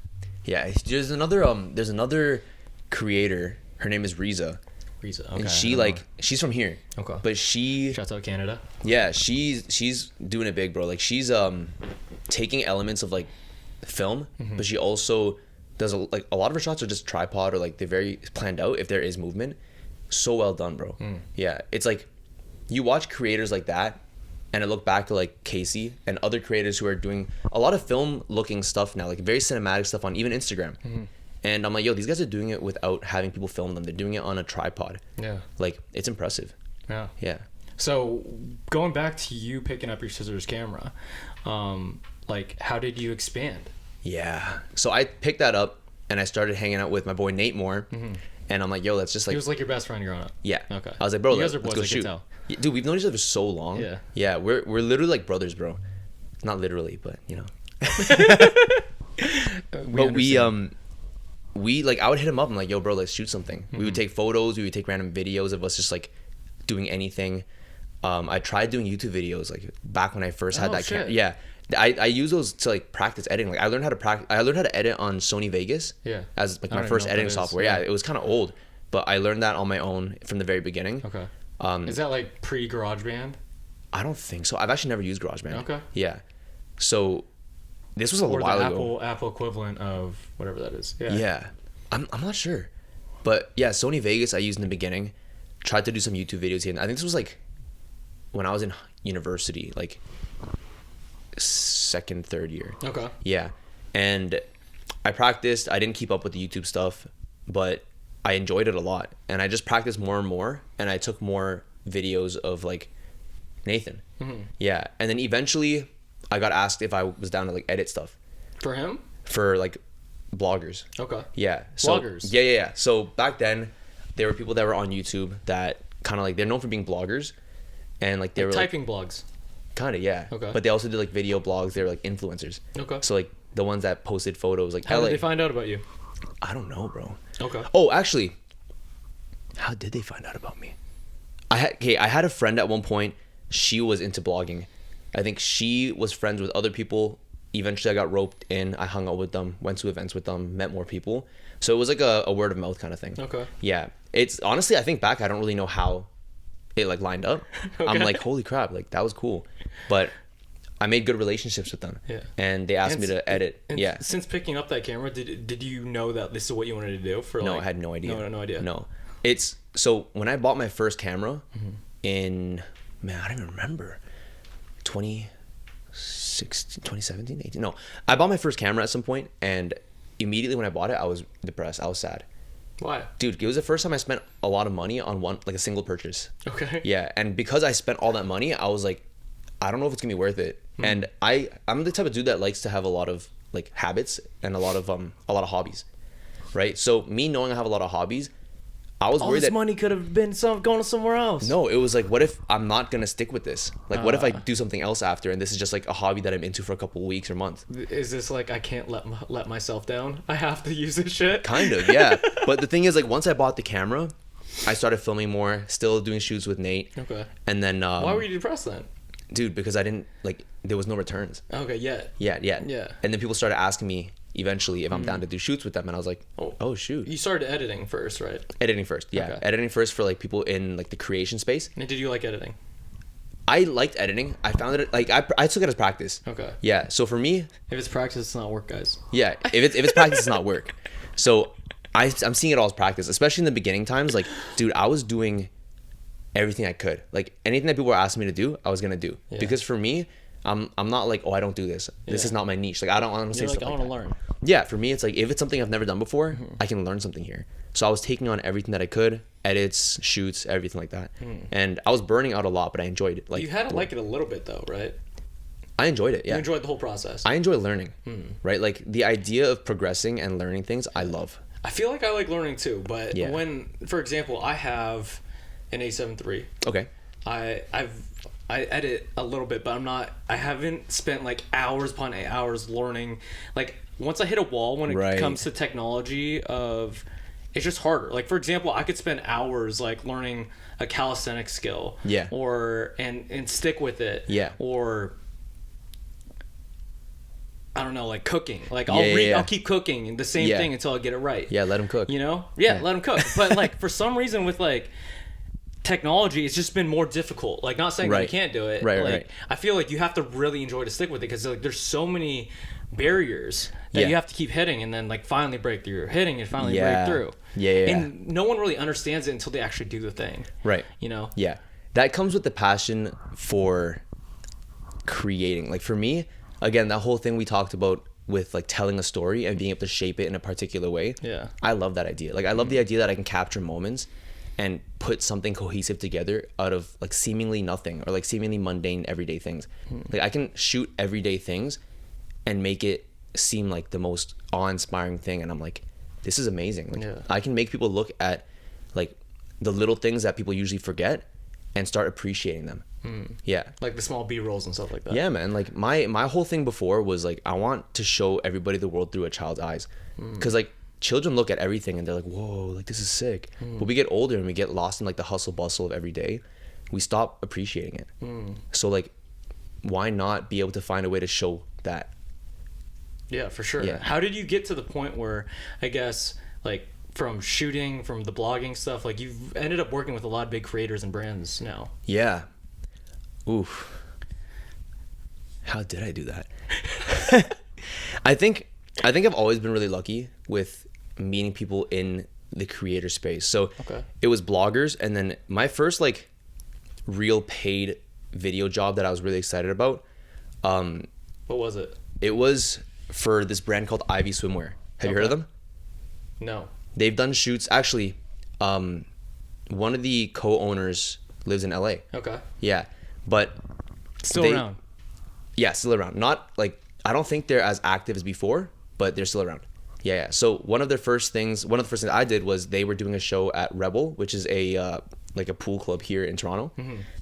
Yeah, there's another creator. Her name is Riza. Okay. And she, like, she's from here. Okay. But she... Shouts out Canada. Yeah, she's doing it big, bro. Like, she's taking elements of, like, film, but she also does a lot of her shots are just tripod or like they're very planned out if there is movement. So well done, bro. Yeah, it's like you watch creators like that and I look back to like Casey and other creators who are doing a lot of film looking stuff now, like very cinematic stuff on even Instagram. And I'm like, yo, these guys are doing it without having people film them. They're doing it on a tripod. Yeah, like it's impressive. Yeah. So going back to you picking up your scissors camera, like, how did you expand? Yeah. So I picked that up and I started hanging out with my boy Nate more. And I'm like, yo, let's just like... He was like your best friend growing up? Yeah. Okay. I was like, bro, you guys are let's boys, go I shoot. can tell. Yeah, dude, we've known each other for so long. Yeah. Yeah, we're literally like brothers, bro. Not literally, but you know. But we like, I would hit him up. I'm like, yo, bro, let's shoot something. We would take photos. We would take random videos of us just like doing anything. I tried doing YouTube videos like back when I first had that camera. Yeah, I use those to like practice editing. Like I learned how to edit on Sony Vegas. Yeah, as like my first editing software. Yeah, it was kind of old, but I learned that on my own from the very beginning. Okay. Is that like pre GarageBand? I don't think so. I've actually never used GarageBand. Okay. Yeah. So this was a while ago. Apple equivalent of whatever that is. Yeah. Yeah. I'm not sure, but yeah, Sony Vegas I used in the beginning. Tried to do some YouTube videos here. I think this was like when I was in university, like second, third year. Okay. Yeah. And I practiced. I didn't keep up with the YouTube stuff, but I enjoyed it a lot. And I just practiced more and more. And I took more videos of like Nathan. Yeah. And then eventually I got asked if I was down to like edit stuff. For him? For like bloggers. Okay. Yeah. So, bloggers. Yeah. So back then there were people that were on YouTube that kind of like, they're known for being bloggers. And like they were typing blogs. Kind of, yeah. Okay. But they also did like video blogs. They were like influencers. Okay. So like the ones that posted photos, like how did they find out about you? I don't know, bro. Okay. Oh, actually, how did they find out about me? I had a friend at one point. She was into blogging. I think she was friends with other people. Eventually, I got roped in. I hung out with them, went to events with them, met more people. So it was like a word of mouth kind of thing. Okay. Yeah. It's honestly, I think back, I don't really know how it like lined up. Okay. I'm like, holy crap, like that was cool. But I made good relationships with them. Yeah. And they asked me to edit. Yeah. Since picking up that camera, did you know that this is what you wanted to do? No, I had no idea. No idea. No. It's so when I bought my first camera in, man, I don't even remember, 2017, 18. No, I bought my first camera at some point, and immediately when I bought it, I was depressed. I was sad. Why? Dude, it was the first time I spent a lot of money on a single purchase. Okay. Yeah, and because I spent all that money, I was like, I don't know if it's gonna be worth it. And I'm the type of dude that likes to have a lot of like habits and a lot of hobbies, right? So me knowing I have a lot of hobbies, I was all worried this that money could have been going somewhere else. No, it was like, what if I'm not gonna stick with this? Like, what if I do something else after, and this is just like a hobby that I'm into for a couple of weeks or months? Is this like I can't let myself down? I have to use this shit. Kind of, yeah. But the thing is, like, once I bought the camera, I started filming more, still doing shoots with Nate. Okay. And then why were you depressed then? Dude, because I didn't like, there was no returns. Okay, yeah. Yeah. And then people started asking me eventually if I'm down to do shoots with them, and I was like, oh shoot. You started editing first, right? Editing first, yeah. Okay. Editing first for like people in like the creation space. And did you like editing? I liked editing. I found it like I took it as practice. Okay. Yeah. So for me, if it's practice, it's not work, guys. Yeah. If it's practice, it's not work. So I'm seeing it all as practice, especially in the beginning times. Like, dude, I was doing everything I could. Like, anything that people were asking me to do, I was gonna do. Yeah. Because for me, I'm not like, I don't do this. This is not my niche. Like, I don't want to say stuff like that. I want to learn. Yeah, for me, it's like, if it's something I've never done before, I can learn something here. So I was taking on everything that I could, edits, shoots, everything like that. And I was burning out a lot, but I enjoyed it. Like, you had to like it a little bit though, right? I enjoyed it, yeah. You enjoyed the whole process. I enjoy learning, right? Like, the idea of progressing and learning things, I love. I feel like I like learning too, but when, for example, I have an A7 III. Okay. I edit a little bit, but I haven't spent like hours upon hours learning. Like, once I hit a wall when it comes to technology it's just harder. Like, for example, I could spend hours like learning a calisthenics skill. Yeah. And stick with it. Yeah. Or I don't know, like cooking. Like, I'll keep cooking the same thing until I get it right. Yeah, let them cook. You know? Yeah, let them cook. But like, for some reason with like technology, it's just been more difficult. Like, not saying that you can't do it. Like, I feel like you have to really enjoy to stick with it, because like there's so many barriers that you have to keep hitting, and then like finally break through. Hitting and finally break through. Yeah. And no one really understands it until they actually do the thing. Right. You know? Yeah. That comes with the passion for creating. Like, for me, again, that whole thing we talked about with like telling a story and being able to shape it in a particular way. Yeah. I love that idea. Like, I love the idea that I can capture moments and put something cohesive together out of like seemingly nothing, or like seemingly mundane everyday things. Like, I can shoot everyday things and make it seem like the most awe-inspiring thing, and I'm like, this is amazing. Like, I can make people look at like the little things that people usually forget and start appreciating them. Yeah, like the small B-rolls and stuff like that. Yeah, man. Like, my whole thing before was like, I want to show everybody the world through a child's eyes, because like children look at everything and they're like, whoa, like this is sick. But we get older and we get lost in like the hustle bustle of every day. We stop appreciating it. So like, why not be able to find a way to show that? Yeah, for sure. Yeah. How did you get to the point where, I guess, like, from shooting, from the blogging stuff, like, you've ended up working with a lot of big creators and brands now? Yeah. Oof. How did I do that? I think I've always been really lucky with meeting people in the creator space. So it was bloggers, and then my first like real paid video job that I was really excited about. What was it? It was for this brand called Ivy Swimwear. Have you heard of them? No. They've done shoots. Actually, one of the co-owners lives in LA. Okay. Yeah, but still around. Yeah, still around. Not like, I don't think they're as active as before, but they're still around. Yeah. So one of the first things I did was they were doing a show at Rebel, which is a like a pool club here in Toronto,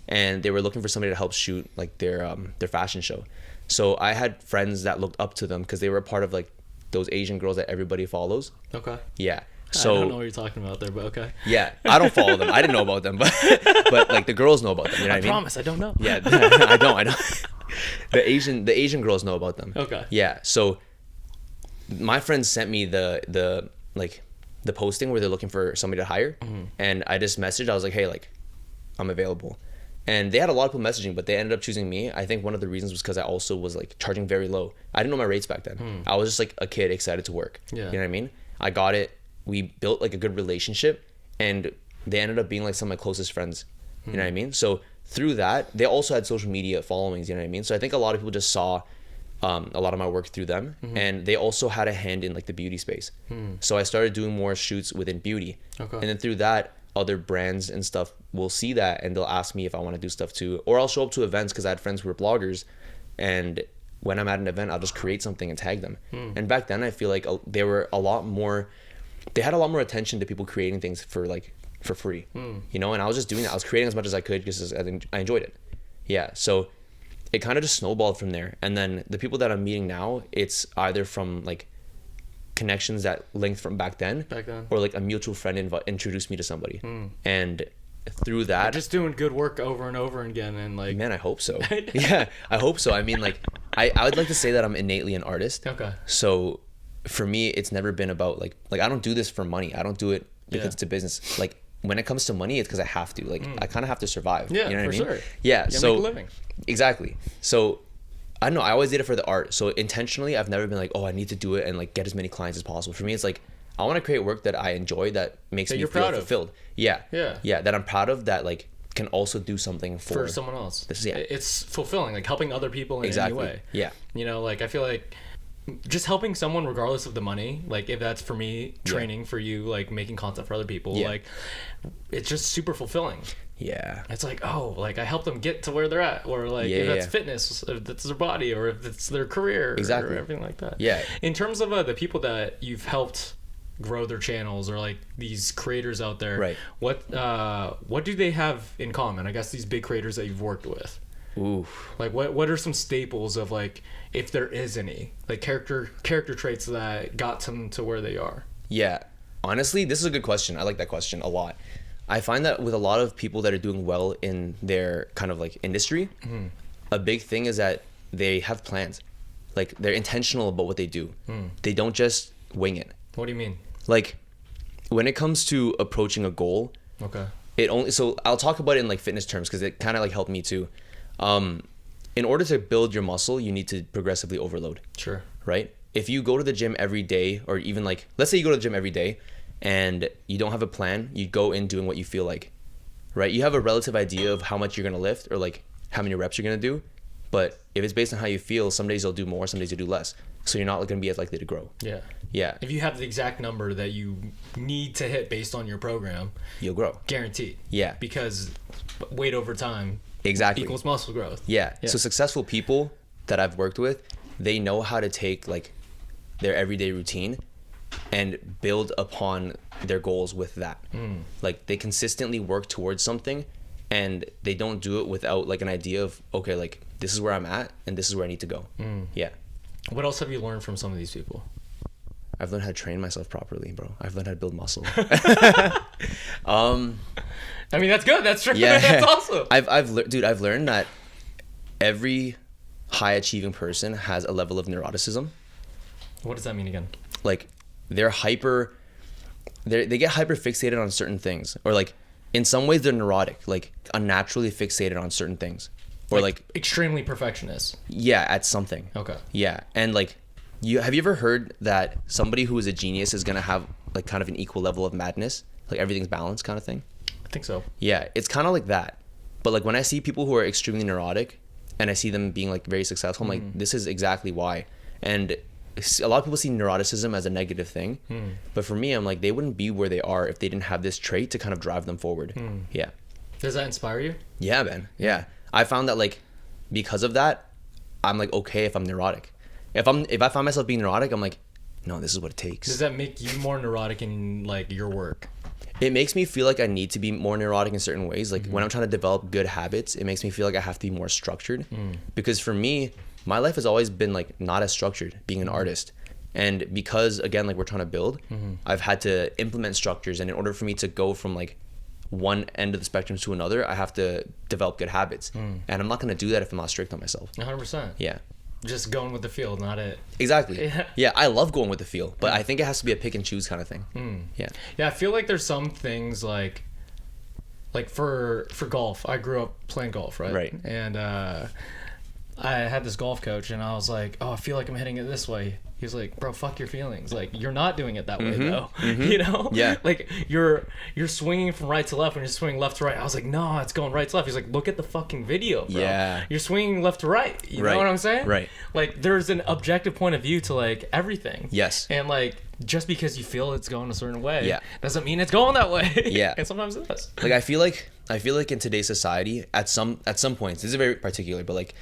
and they were looking for somebody to help shoot like their fashion show. So I had friends that looked up to them because they were a part of like those Asian girls that everybody follows. Okay. Yeah. So I don't know what you're talking about there, but okay. Yeah, I don't follow them. I didn't know about them, but like the girls know about them. You know what I mean? I promise, I don't know. Yeah, I don't. The Asian girls know about them. Okay. Yeah. So my friends sent me the posting where they're looking for somebody to hire, and I just messaged. I was like, hey, like, I'm available. And they had a lot of people messaging, but they ended up choosing me. I think one of the reasons was because I also was like charging very low. I didn't know my rates back then. I was just like a kid excited to work. Yeah. You know what I mean? I got it. We built like a good relationship, and they ended up being like some of my closest friends. You know what I mean? So through that, they also had social media followings. You know what I mean? So I think a lot of people just saw a lot of my work through them, and they also had a hand in like the beauty space. So I started doing more shoots within beauty, and then through that, other brands and stuff will see that, and they'll ask me if I want to do stuff too, or I'll show up to events because I had friends who were bloggers, and when I'm at an event, I'll just create something and tag them. And back then, I feel like they had a lot more attention to people creating things for like for free, you know, and I was just doing that. I was creating as much as I could because I enjoyed it. Yeah. So it kind of just snowballed from there. And then the people that I'm meeting now, it's either from like connections that linked from back then, or like a mutual friend introduced me to somebody. And through that, you're just doing good work over and over again. And like, man, I hope so. Yeah, I hope so. I mean, like, I would like to say that I'm innately an artist. Okay. So for me, it's never been about like I don't do this for money. I don't do it because it's a business. Like when it comes to money, it's because I have to. Like I kind of have to survive. Yeah, you know what I mean? Sure. Yeah. So make a living. Exactly. So I don't know. I always did it for the art. So intentionally, I've never been like, oh, I need to do it and like get as many clients as possible. For me, it's like I want to create work that I enjoy, that makes me feel fulfilled. Yeah. That I'm proud of, that like can also do something for someone else. It's fulfilling, like helping other people in any way. Yeah. You know, like I feel like just helping someone regardless of the money, like if that's for me training, for you like making content for other people, like it's just super fulfilling. Yeah. It's like, oh, like I helped them get to where they're at, or like if that's fitness, if that's their body, or if it's their career, or everything like that. Yeah. In terms of the people that you've helped grow their channels, or like these creators out there, right? What do they have in common? I guess these big creators that you've worked with. Ooh. Like what are some staples of, like, if there is any, like character traits that got them to where they are? Yeah. Honestly, this is a good question. I like that question a lot. I find that with a lot of people that are doing well in their kind of like industry, a big thing is that they have plans. Like they're intentional about what they do. They don't just wing it. What do you mean? Like when it comes to approaching a goal, so I'll talk about it in like fitness terms because it kind of like helped me too. In order to build your muscle, you need to progressively overload. Sure. Right? If you go to the gym every day, or even like, let's say you go to the gym every day and you don't have a plan, you go in doing what you feel like, right? You have a relative idea of how much you're going to lift or like how many reps you're going to do. But if it's based on how you feel, some days you'll do more, some days you'll do less. So you're not going to be as likely to grow. Yeah. Yeah. If you have the exact number that you need to hit based on your program, you'll grow. Guaranteed. Yeah. Because weight over time equals muscle growth. Yeah. So successful people that I've worked with, they know how to take like their everyday routine and build upon their goals with that. Like they consistently work towards something, and they don't do it without like an idea of, okay, like this is where I'm at and this is where I need to go. Yeah. What else have you learned from some of these people? I've learned how to train myself properly, bro. I've learned how to build muscle. I mean, that's good. That's true. Yeah. That's awesome. I've learned that every high achieving person has a level of neuroticism. What does that mean again? Like they get hyper fixated on certain things, or like in some ways they're neurotic, like unnaturally fixated on certain things, or like extremely perfectionist. Yeah, at something. Okay. Yeah, and like have you ever heard that somebody who is a genius is gonna have like kind of an equal level of madness, like everything's balanced kind of thing? I think so. Yeah, it's kind of like that. But like when I see people who are extremely neurotic and I see them being like very successful, I'm like, this is exactly why. And a lot of people see neuroticism as a negative thing, but for me, I'm like, they wouldn't be where they are if they didn't have this trait to kind of drive them forward. Yeah. Does that inspire you? Yeah, man. Yeah. I found that like because of that, I'm like okay if I'm neurotic. If I find myself being neurotic, I'm like, no, this is what it takes. Does that make you more neurotic in like your work? It makes me feel like I need to be more neurotic in certain ways. Like when I'm trying to develop good habits, it makes me feel like I have to be more structured. Because for me, my life has always been like not as structured, being an artist. And because again, like we're trying to build, I've had to implement structures. And in order for me to go from like one end of the spectrum to another, I have to develop good habits. And I'm not going to do that if I'm not strict on myself. 100%. Yeah. Just going with the feel, not it. Exactly. Yeah, I love going with the feel, but I think it has to be a pick and choose kind of thing. Yeah. Yeah, I feel like there's some things like for golf. I grew up playing golf, right? Right. And I had this golf coach, and I was like, oh, I feel like I'm hitting it this way. He was like, bro, fuck your feelings. Like, you're not doing it that way, though. You know? Yeah. Like, you're swinging from right to left when you're swinging left to right. I was like, no, it's going right to left. He's like, look at the fucking video, bro. Yeah. You're swinging left to right. You know what I'm saying? Right. Like, there's an objective point of view to, like, everything. Yes. And, like, just because you feel it's going a certain way doesn't mean it's going that way. Yeah. And sometimes it does. Like, I feel like in today's society, at some points, this is very particular, but, like,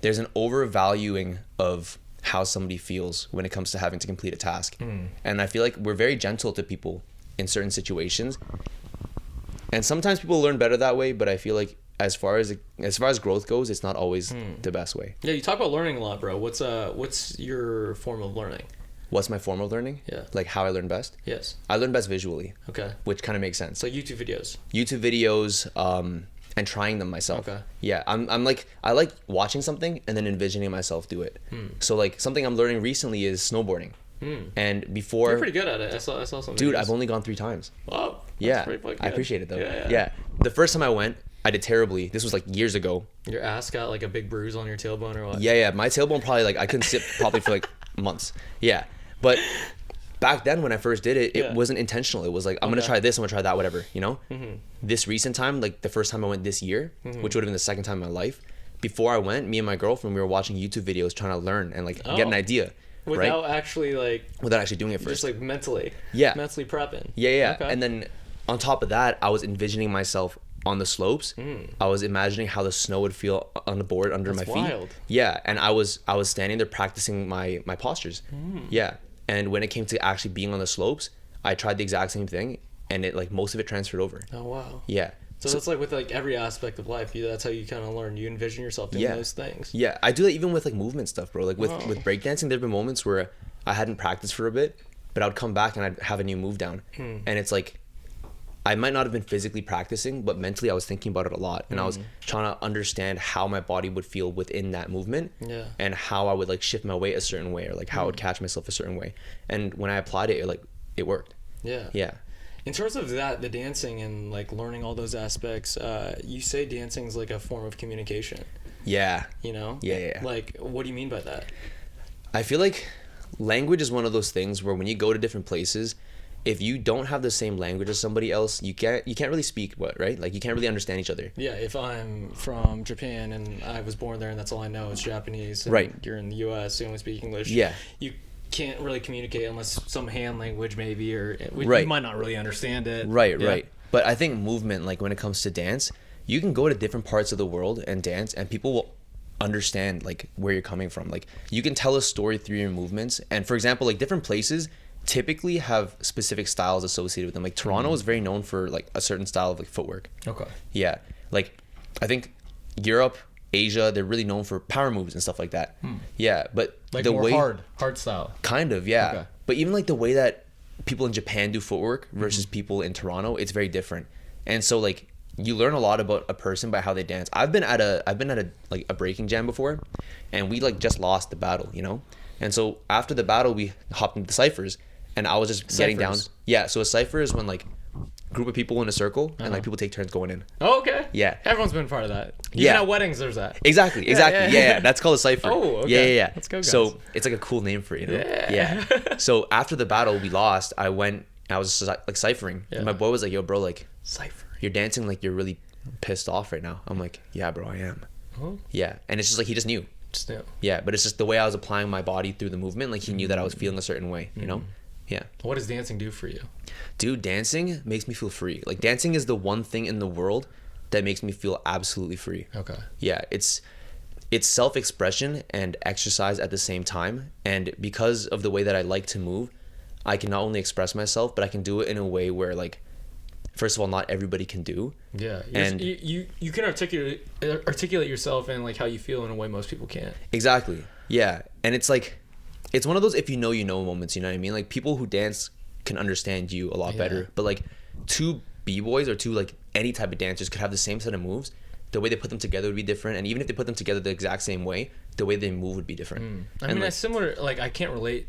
there's an overvaluing of how somebody feels when it comes to having to complete a task. And I feel like we're very gentle to people in certain situations, And sometimes people learn better that way, but I feel like as far as growth goes, it's not always the best way. Yeah, you talk about learning a lot, bro. What's your form of learning? What's my form of learning? Yeah. Like how I learn best? Yes. I learn best visually. Okay. Which kind of makes sense. So YouTube videos. YouTube videos, and trying them myself. Okay. Yeah, I'm like, I like watching something and then envisioning myself do it. So like something I'm learning recently is snowboarding. And before, you're pretty good at it. I saw some dude, videos. I've only gone 3 times. Wow. Yeah, I appreciate it though. Yeah. The first time I went, I did terribly. This was like years ago. Your ass got like a big bruise on your tailbone or what? Yeah. My tailbone probably like I couldn't sit probably for like months. Yeah, but back then when I first did it, it wasn't intentional. It was like I'm gonna try this, I'm gonna try that, whatever. You know. This recent time, like the first time I went this year, which would have been the second time in my life. Before I went, me and my girlfriend, we were watching YouTube videos trying to learn and like get an idea. Without actually doing it first. Just like mentally. Yeah. Mentally prepping. Yeah. Okay. And then on top of that, I was envisioning myself on the slopes. I was imagining how the snow would feel on the board under my feet. Wild. Yeah, and I was standing there practicing my postures. Yeah, and when it came to actually being on the slopes, I tried the exact same thing, and it like most of it transferred over. Oh wow. Yeah. So that's like with like every aspect of life. That's how you kind of learn. You envision yourself doing those things. Yeah, I do that even with like movement stuff, bro. Like with breakdancing, there've been moments where I hadn't practiced for a bit, but I would come back and I'd have a new move down, and it's like I might not have been physically practicing, but mentally I was thinking about it a lot, and I was trying to understand how my body would feel within that movement, and how I would like shift my weight a certain way, or like how I would catch myself a certain way. And when I applied it, it worked. Yeah. In terms of that, the dancing and like learning all those aspects, you say dancing is like a form of communication. Yeah. You know? Yeah. Like, what do you mean by that? I feel like language is one of those things where when you go to different places, if you don't have the same language as somebody else, you can't really speak right? Like you can't really understand each other. Yeah, if I'm from Japan and I was born there and that's all I know is Japanese, and right? You're in the U.S., you only speak English. Yeah. You can't really communicate unless some hand language maybe, or you might not really understand it. Right. But I think movement, like when it comes to dance, you can go to different parts of the world and dance, and people will understand like where you're coming from. Like you can tell a story through your movements, and for example, like different places typically have specific styles associated with them. Like Toronto is very known for like a certain style of like footwork. Okay. Yeah. Like I think Europe, Asia, they're really known for power moves and stuff like that. Yeah, but like the more way hard style. Kind of, yeah. Okay. But even like the way that people in Japan do footwork versus people in Toronto, it's very different. And so like you learn a lot about a person by how they dance. I've been at a like a breaking jam before, and we like just lost the battle, you know? And so after the battle, we hopped into the ciphers, and I was just getting down. Yeah, so a cipher is when like group of people in a circle and like people take turns going in. Oh, okay. Yeah. Everyone's been part of that. Even at weddings, there's that. Exactly. Yeah. That's called a cipher. Oh, okay. Yeah. Let's go, guys. So it's like a cool name for it, you know? Yeah. So after the battle, we lost. I was like ciphering. And my boy was like, yo, bro, like, cipher. You're dancing like you're really pissed off right now. I'm like, yeah, bro, I am. Yeah. And it's just like, he just knew. Yeah. But it's just the way I was applying my body through the movement. Like he knew that I was feeling a certain way, you know? Yeah. What does dancing do for you? Dude, dancing makes me feel free. Like dancing is the one thing in the world that makes me feel absolutely free. Okay. Yeah, it's self-expression and exercise at the same time. And because of the way that I like to move, I can not only express myself, but I can do it in a way where like, first of all, not everybody can do. Yeah. And you can articulate yourself and like how you feel in a way most people can't. Exactly. Yeah. And it's like, it's one of those if you know moments, you know what I mean? Like people who dance can understand you a lot better. But like two b-boys or two like any type of dancers could have the same set of moves. The way they put them together would be different. And even if they put them together the exact same way, the way they move would be different. I mean, it's similar, like I can't relate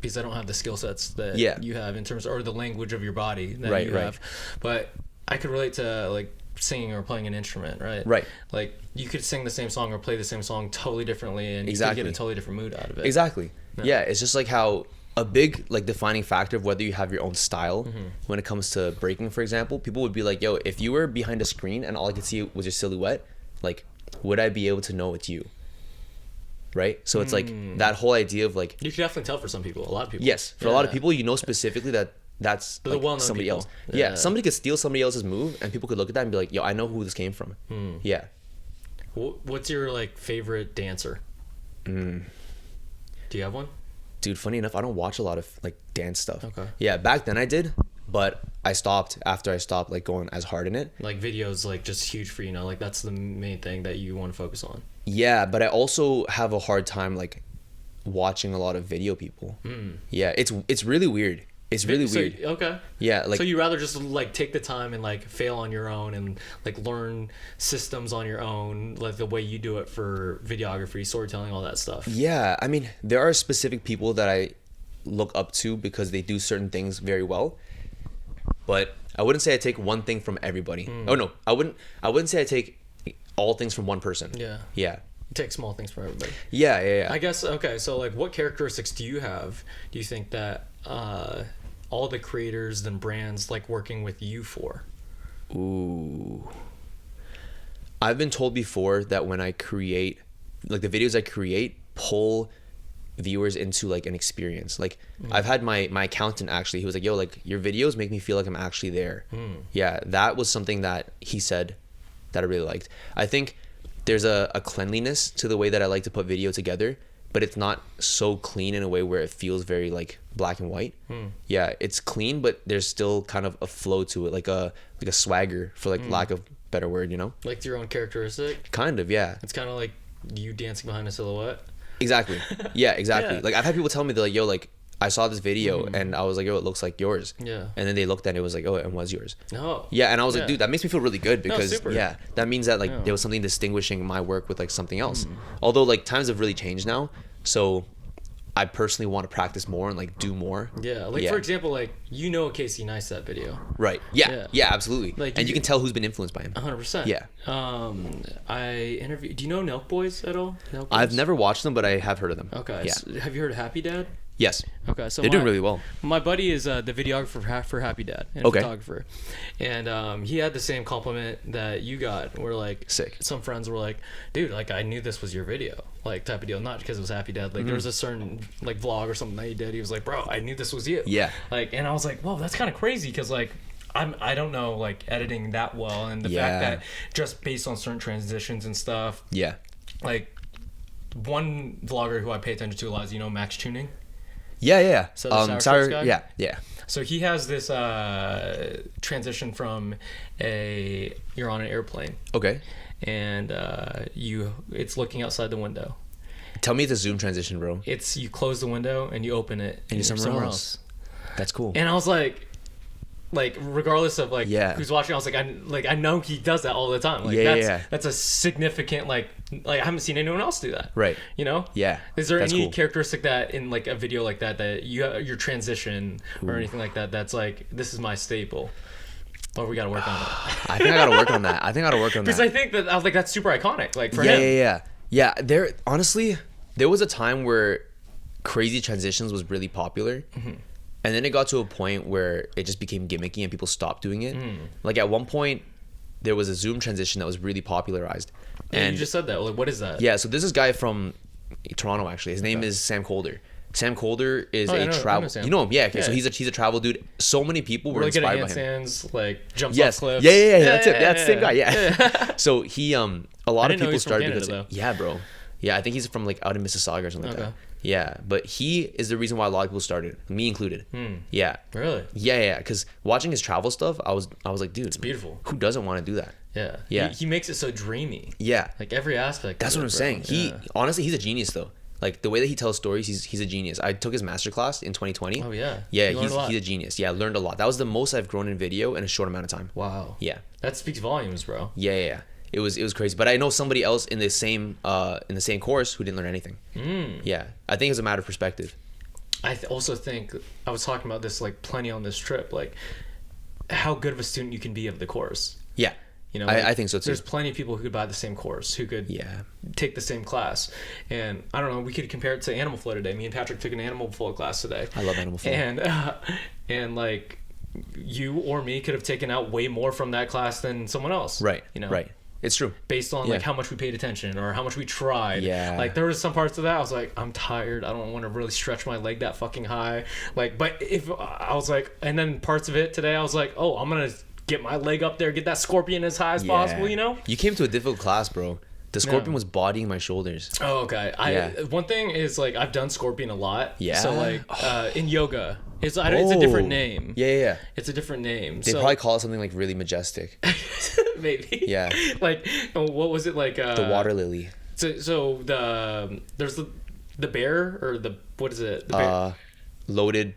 because I don't have the skill sets that you have in terms of, or the language of your body that you have. But I could relate to like singing or playing an instrument, right? Like you could sing the same song or play the same song totally differently, and you could get a totally different mood out of it. Exactly. Yeah, it's just like how a big like defining factor of whether you have your own style when it comes to breaking, for example, people would be like, yo, if you were behind a screen and all I could see was your silhouette, like would I be able to know it's you? Right? So it's like that whole idea of like, you can definitely tell for some people, a lot of people. Yes, for a lot of people, you know specifically that's like somebody else. Yeah, somebody could steal somebody else's move and people could look at that and be like, yo, I know who this came from. Yeah. What's your like favorite dancer? Do you have one? Dude, funny enough, I don't watch a lot of like dance stuff. Okay. Yeah, back then I did, but I stopped after I stopped like going as hard in it. Like videos like just huge for you now. Like that's the main thing that you want to focus on. Yeah, but I also have a hard time like watching a lot of video people. Yeah, it's really weird. It's really weird. Okay. Yeah, like, so you rather just like take the time and like fail on your own and like learn systems on your own, like the way you do it for videography, storytelling, all that stuff. Yeah, I mean, there are specific people that I look up to because they do certain things very well. But I wouldn't say I take one thing from everybody. Oh no, I wouldn't say I take all things from one person. Yeah. Yeah. You take small things from everybody. Yeah. I guess, okay, so like what characteristics do you think that all the creators and brands like working with you for? Ooh. I've been told before that when I create, like the videos I create pull viewers into like an experience. Like I've had my accountant actually, he was like, yo, like your videos make me feel like I'm actually there. Yeah, that was something that he said that I really liked. I think there's a cleanliness to the way that I like to put video together, but it's not so clean in a way where it feels very like black and white. Yeah, it's clean, but there's still kind of a flow to it, like a swagger, for like lack of better word, you know? Like your own characteristic? Kind of, yeah. It's kind of like you dancing behind a silhouette. Exactly. Yeah, exactly. Yeah. Like I've had people tell me, they're like, yo, like I saw this video and I was like, yo, it looks like yours. Yeah. And then they looked at it, was like, oh, and was yours. Oh. Yeah, and I was like, dude, that makes me feel really good because super. yeah, that means that like there was something distinguishing my work with like something else. Although like times have really changed now, so I personally want to practice more and like do more. Yeah, like for example, like you know Casey Neistat video. Right. Yeah, absolutely. Like, and you can tell who's been influenced by him. 100%. Yeah. I interviewed. Do you know Nelk Boys at all? Nelk Boys? I've never watched them, but I have heard of them. Okay. Yeah. So have you heard of Happy Dad? Yes. Okay, so they're doing really well. My buddy is the videographer for Happy Dad and a photographer, and he had the same compliment that you got. Where like sick. Some friends were like, "Dude, like I knew this was your video, like type of deal." Not because it was Happy Dad. Like there was a certain like vlog or something that he did. He was like, "Bro, I knew this was you." Yeah. Like, and I was like, "Whoa, that's kind of crazy," because like I don't know like editing that well, and the fact that just based on certain transitions and stuff. Yeah. Like one vlogger who I pay attention to a lot is Max Tuning. Yeah. So the Sour guy? Yeah. So he has this transition from you're on an airplane. Okay. And it's looking outside the window. Tell me it's a zoom transition, bro. It's you close the window and you open it and you're somewhere else. That's cool. And I was like regardless of like who's watching, I was like I know he does that all the time. Like that's a significant like I haven't seen anyone else do that. Right. You know? Yeah. Is there any characteristic that in like a video like that your transition or anything like that that's like this is my staple? Or we gotta work on that. I think I gotta work on that. Because I think that I was like that's super iconic. Like for him. Yeah. There was a time where crazy transitions was really popular. And then it got to a point where it just became gimmicky and people stopped doing it. Like at one point, there was a zoom transition that was really popularized. And you just said that. Like, what is that? Yeah, so this is a guy from Toronto actually. His name is Sam Colder. Sam Colder is travel. You know him, yeah. Okay, so he's a travel dude. So many people were inspired by him. Handstands, like jumps off cliffs. Yeah. That's it. That's the same guy. Yeah. So he a lot of people started Canada, because though. Yeah, bro. Yeah, I think he's from like out in Mississauga or something like that. Yeah, but he is the reason why a lot of people started, me included. Yeah. Really? Yeah. Because watching his travel stuff, I was like, dude, it's beautiful. Who doesn't want to do that? Yeah. He makes it so dreamy. Yeah. Like every aspect. That's what I'm saying. Honestly, he's a genius though. Like the way that he tells stories, he's a genius. I took his masterclass in 2020. Oh yeah. Yeah, he's a genius. Yeah, I learned a lot. That was the most I've grown in video in a short amount of time. Wow. Yeah. That speaks volumes, bro. Yeah. It was crazy, but I know somebody else in the same course who didn't learn anything. Yeah, I think it's a matter of perspective. I also think I was talking about this like plenty on this trip, like how good of a student you can be of the course. Yeah, like, I think so too. There's plenty of people who could buy the same course, who could take the same class, and I don't know. We could compare it to Animal Flow today. Me and Patrick took an Animal Flow class today. I love Animal Flow, and like you or me could have taken out way more from that class than someone else. Right. Right. It's true. Based on like how much we paid attention or how much we tried. Yeah. Like there was some parts of that I was like, I'm tired. I don't want to really stretch my leg that fucking high. Like, but if I was like, and then parts of it today I was like, oh, I'm gonna get my leg up there, get that scorpion as high as possible. You know. You came to a difficult class, bro. The scorpion was bodying my shoulders. Oh, okay. One thing is like I've done scorpion a lot. Yeah. So like in yoga, it's a different name. Yeah. It's a different name. They probably call it something like really majestic. Maybe. Yeah. Like what was it like? The water lily. So there's the bear or what is it? The bear. Loaded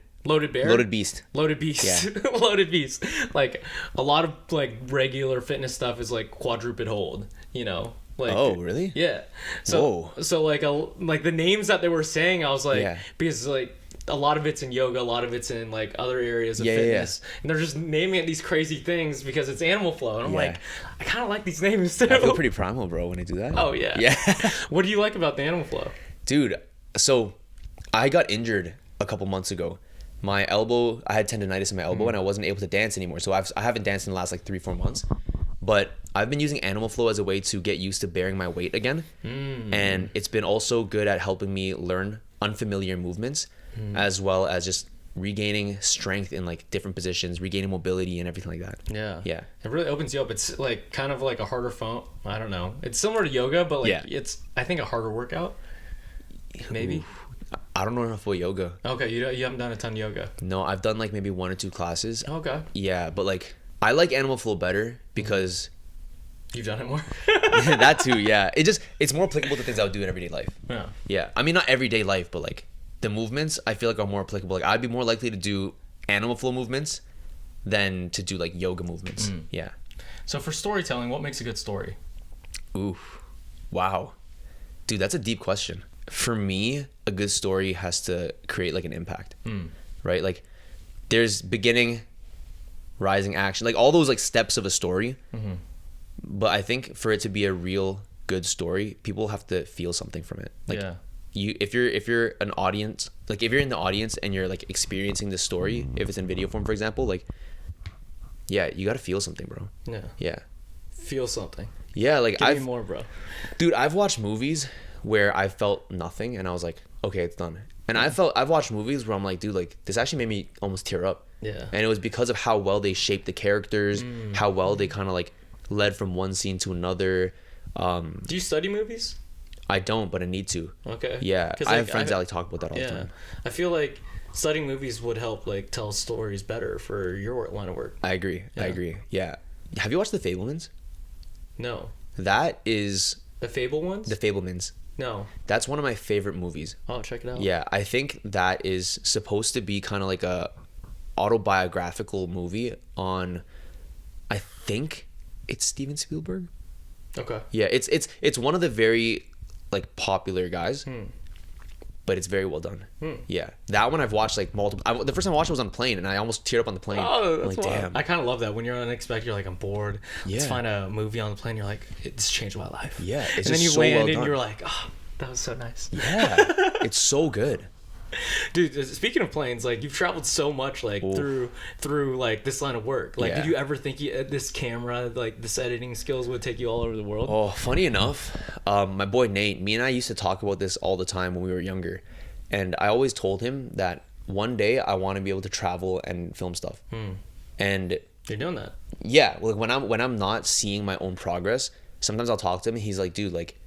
bear. Loaded beast. Yeah. Loaded beast. Like a lot of like regular fitness stuff is like quadruped hold. You know. Like, oh really? Yeah. So like the names that they were saying, I was like, because like a lot of it's in yoga, a lot of it's in like other areas of fitness, and they're just naming it these crazy things because it's animal flow, and I'm like, I kind of like these names too. I feel pretty primal, bro, when I do that. Oh yeah. Yeah. What do you like about the animal flow, dude? So I got injured a couple months ago. My elbow, I had tendonitis in my elbow, and I wasn't able to dance anymore. So I haven't danced in the last like 3-4 months. But I've been using animal flow as a way to get used to bearing my weight again. And it's been also good at helping me learn unfamiliar movements, as well as just regaining strength in like different positions, regaining mobility and everything like that. Yeah. It really opens you up. It's like kind of like a harder phone. I don't know. It's similar to yoga, but like it's, I think, a harder workout. Maybe. Ooh, I don't know enough about yoga. Okay, you haven't done a ton of yoga. No, I've done like maybe 1 or 2 classes. Okay. Yeah, but like I like animal flow better because you've done it more. That too, yeah. It's more applicable to things I would do in everyday life. Yeah. I mean, not everyday life, but like the movements I feel like are more applicable. Like I'd be more likely to do animal flow movements than to do like yoga movements. Yeah. So for storytelling, what makes a good story? Ooh, wow, dude, that's a deep question. For me, a good story has to create like an impact, right? Like there's beginning, rising, action, like all those like steps of a story. But I think for it to be a real good story, people have to feel something from it. Like if you're an audience, like if you're in the audience and you're like experiencing the story, if it's in video form, for example, like you got to feel something, bro. Yeah. Feel something. Yeah, like Give me more, bro. Dude, I've watched movies where I felt nothing and I was like, okay, it's done. And I've watched movies where I'm like, dude, like this actually made me almost tear up. Yeah. And it was because of how well they shaped the characters, how well they kind of like led from one scene to another. Do you study movies? I don't, but I need to. Okay. Yeah, I have friends that like talk about that all the time. I feel like studying movies would help like tell stories better for your line of work. I agree. Yeah. Have you watched The Fabelmans? No. That is The Fable ones? The Fabelmans. No. That's one of my favorite movies. Oh, check it out. Yeah, I think that is supposed to be kind of like a autobiographical movie on, I think it's Steven Spielberg. Okay. Yeah, it's one of the very like popular guys, but it's very well done. Yeah, that one I've watched like multiple. The first time I watched it was on a plane, and I almost teared up on the plane. Oh, that's like, wild. damn. I kind of love that when you're unexpected. You're like, I'm bored. Let's find a movie on the plane. You're like, this changed my life. Yeah, it's and then you so land and you're like, oh, that was so nice. Yeah, it's so good. Dude, speaking of planes, like you've traveled so much like through like this line of work. Like, did you ever think this camera, like this editing skills would take you all over the world? Oh, funny enough, my boy Nate, me and I used to talk about this all the time when we were younger, and I always told him that one day I want to be able to travel and film stuff. And you're doing that. Yeah, like when I'm not seeing my own progress, sometimes I'll talk to him and he's like, dude, like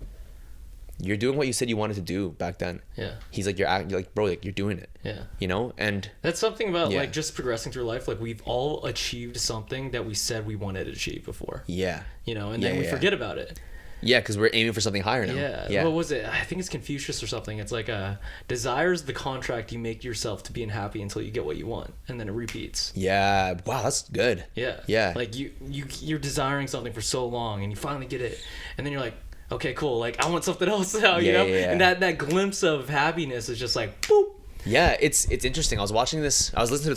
you're doing what you said you wanted to do back then. Yeah. He's like, you're like, bro, like you're doing it. Yeah. You know, and that's something about like just progressing through life. Like we've all achieved something that we said we wanted to achieve before. Yeah. You know, and then we forget about it. Yeah, because we're aiming for something higher now. Yeah. What was it? I think it's Confucius or something. It's like desire's the contract you make yourself to being happy until you get what you want, and then it repeats. Yeah. Wow, that's good. Yeah. Yeah. Like you're desiring something for so long, and you finally get it, and then you're like, okay, cool. Like I want something else now, you know? Yeah. And that glimpse of happiness is just like, boop. Yeah, it's interesting. I was listening to this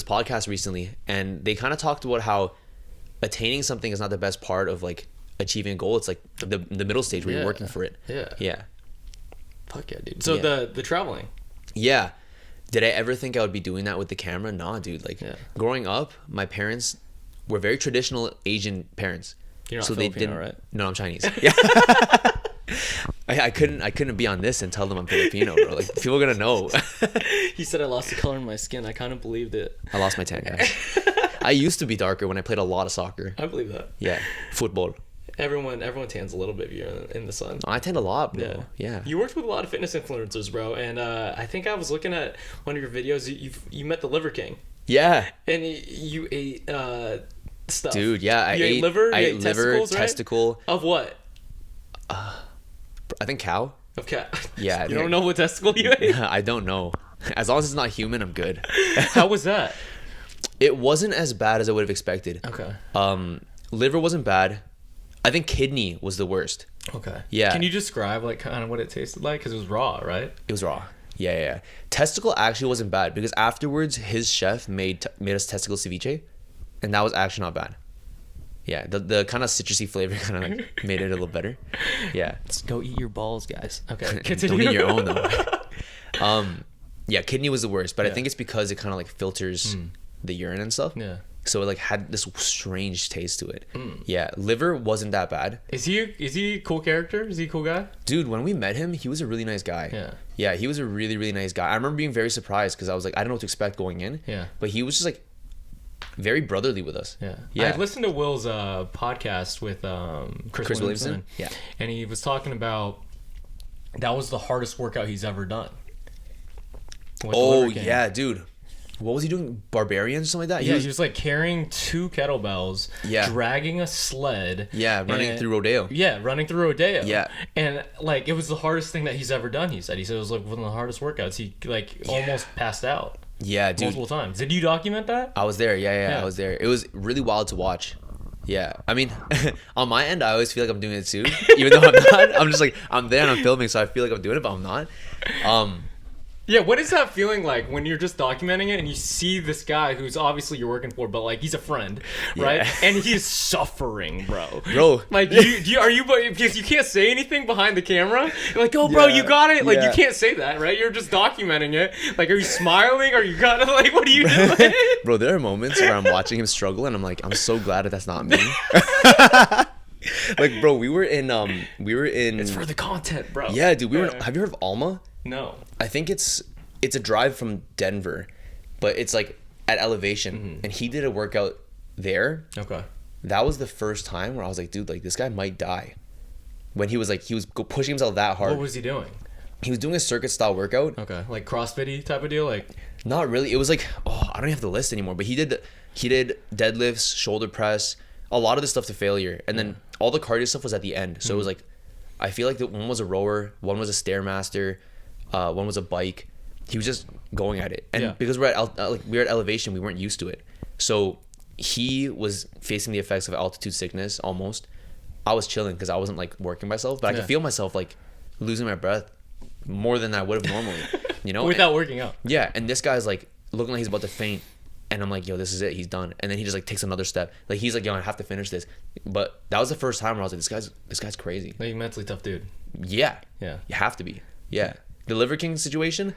podcast recently, and they kind of talked about how attaining something is not the best part of like achieving a goal. It's like the middle stage where you're working for it. Yeah. Fuck yeah, dude. So the traveling. Yeah. Did I ever think I would be doing that with the camera? Nah, dude. Like growing up, my parents were very traditional Asian parents. You're not Filipino, right? No, I'm Chinese. Yeah. I couldn't be on this and tell them I'm Filipino, bro. Like people are gonna know. He said I lost the color in my skin. I kind of believed it. I lost my tan, guys. I used to be darker when I played a lot of soccer. I believe that. Yeah, football. Everyone tans a little bit in the sun. I tan a lot, bro. Yeah. You worked with a lot of fitness influencers, bro, and I think I was looking at one of your videos. You met the Liver King. Yeah. And you ate stuff. Dude, yeah, I ate liver. I ate liver, testicle. Right? Of what? I think cow. Of cow. Yeah. You don't know what testicle you ate? I don't know. As long as it's not human, I'm good. How was that? It wasn't as bad as I would have expected. Okay. Liver wasn't bad. I think kidney was the worst. Okay. Yeah. Can you describe like kind of what it tasted like? Because it was raw, right? It was raw. Yeah. Testicle actually wasn't bad because afterwards his chef made us testicle ceviche, and that was actually not bad. Yeah, the kind of citrusy flavor kind of like made it a little better. Yeah. Let's go eat your balls, guys. Okay. Continue. Don't eat your own though. Yeah, kidney was the worst, but I think it's because it kind of like filters the urine and stuff. Yeah. So it like had this strange taste to it. Yeah, liver wasn't that bad. Is he a cool character? Is he a cool guy? Dude, when we met him, he was a really nice guy. Yeah, he was a really, really nice guy. I remember being very surprised because I was like, I don't know what to expect going in. Yeah. But he was just like very brotherly with us. Yeah. I listened to Will's podcast with Chris Williamson. Yeah. And he was talking about that was the hardest workout he's ever done. Oh yeah, dude. What was he doing? Barbarian or something like that? He was like carrying 2 kettlebells, dragging a sled. Yeah, running through rodeo. Yeah, running through rodeo. Yeah. And like it was the hardest thing that he's ever done, he said. He said it was like one of the hardest workouts. He like almost passed out. Yeah, dude. Multiple times. Did you document that? I was there. Yeah, I was there. It was really wild to watch. Yeah. I mean, on my end, I always feel like I'm doing it too. Even though I'm not. I'm just like, I'm there and I'm filming, so I feel like I'm doing it, but I'm not. Yeah, what is that feeling like when you're just documenting it and you see this guy who's obviously you're working for, but like he's a friend, right? And he's suffering, bro. Like, because you can't say anything behind the camera. You're like, oh, bro, you got it. Like, you can't say that, right? You're just documenting it. Like, are you smiling? Are you kind of like, what are you doing? Bro, there are moments where I'm watching him struggle and I'm like, I'm so glad that that's not me. Like, bro, we were in. It's for the content, bro. Yeah, dude. Have you heard of Alma? No. I think it's a drive from Denver, but it's like at elevation, and he did a workout there. Okay. That was the first time where I was like, dude, like this guy might die. When he was pushing himself that hard. What was he doing? He was doing a circuit style workout. Okay, like CrossFit-y type of deal, like. Not really. It was like, I don't even have the list anymore. But he did deadlifts, shoulder press, a lot of the stuff to failure, and then all the cardio stuff was at the end. So it was like, I feel like one was a rower, one was a stairmaster. One was a bike. He was just going at it, and because we're at elevation, we weren't used to it. So he was facing the effects of altitude sickness almost. I was chilling because I wasn't like working myself, but I could feel myself like losing my breath more than I would have normally, you know, without working out. Yeah, and this guy's like looking like he's about to faint, and I'm like, yo, this is it. He's done, and then he just like takes another step. Like he's like, yo, I have to finish this. But that was the first time where I was like, this guy's crazy. Like, mentally tough dude. Yeah. You have to be. Yeah. The Liver King situation,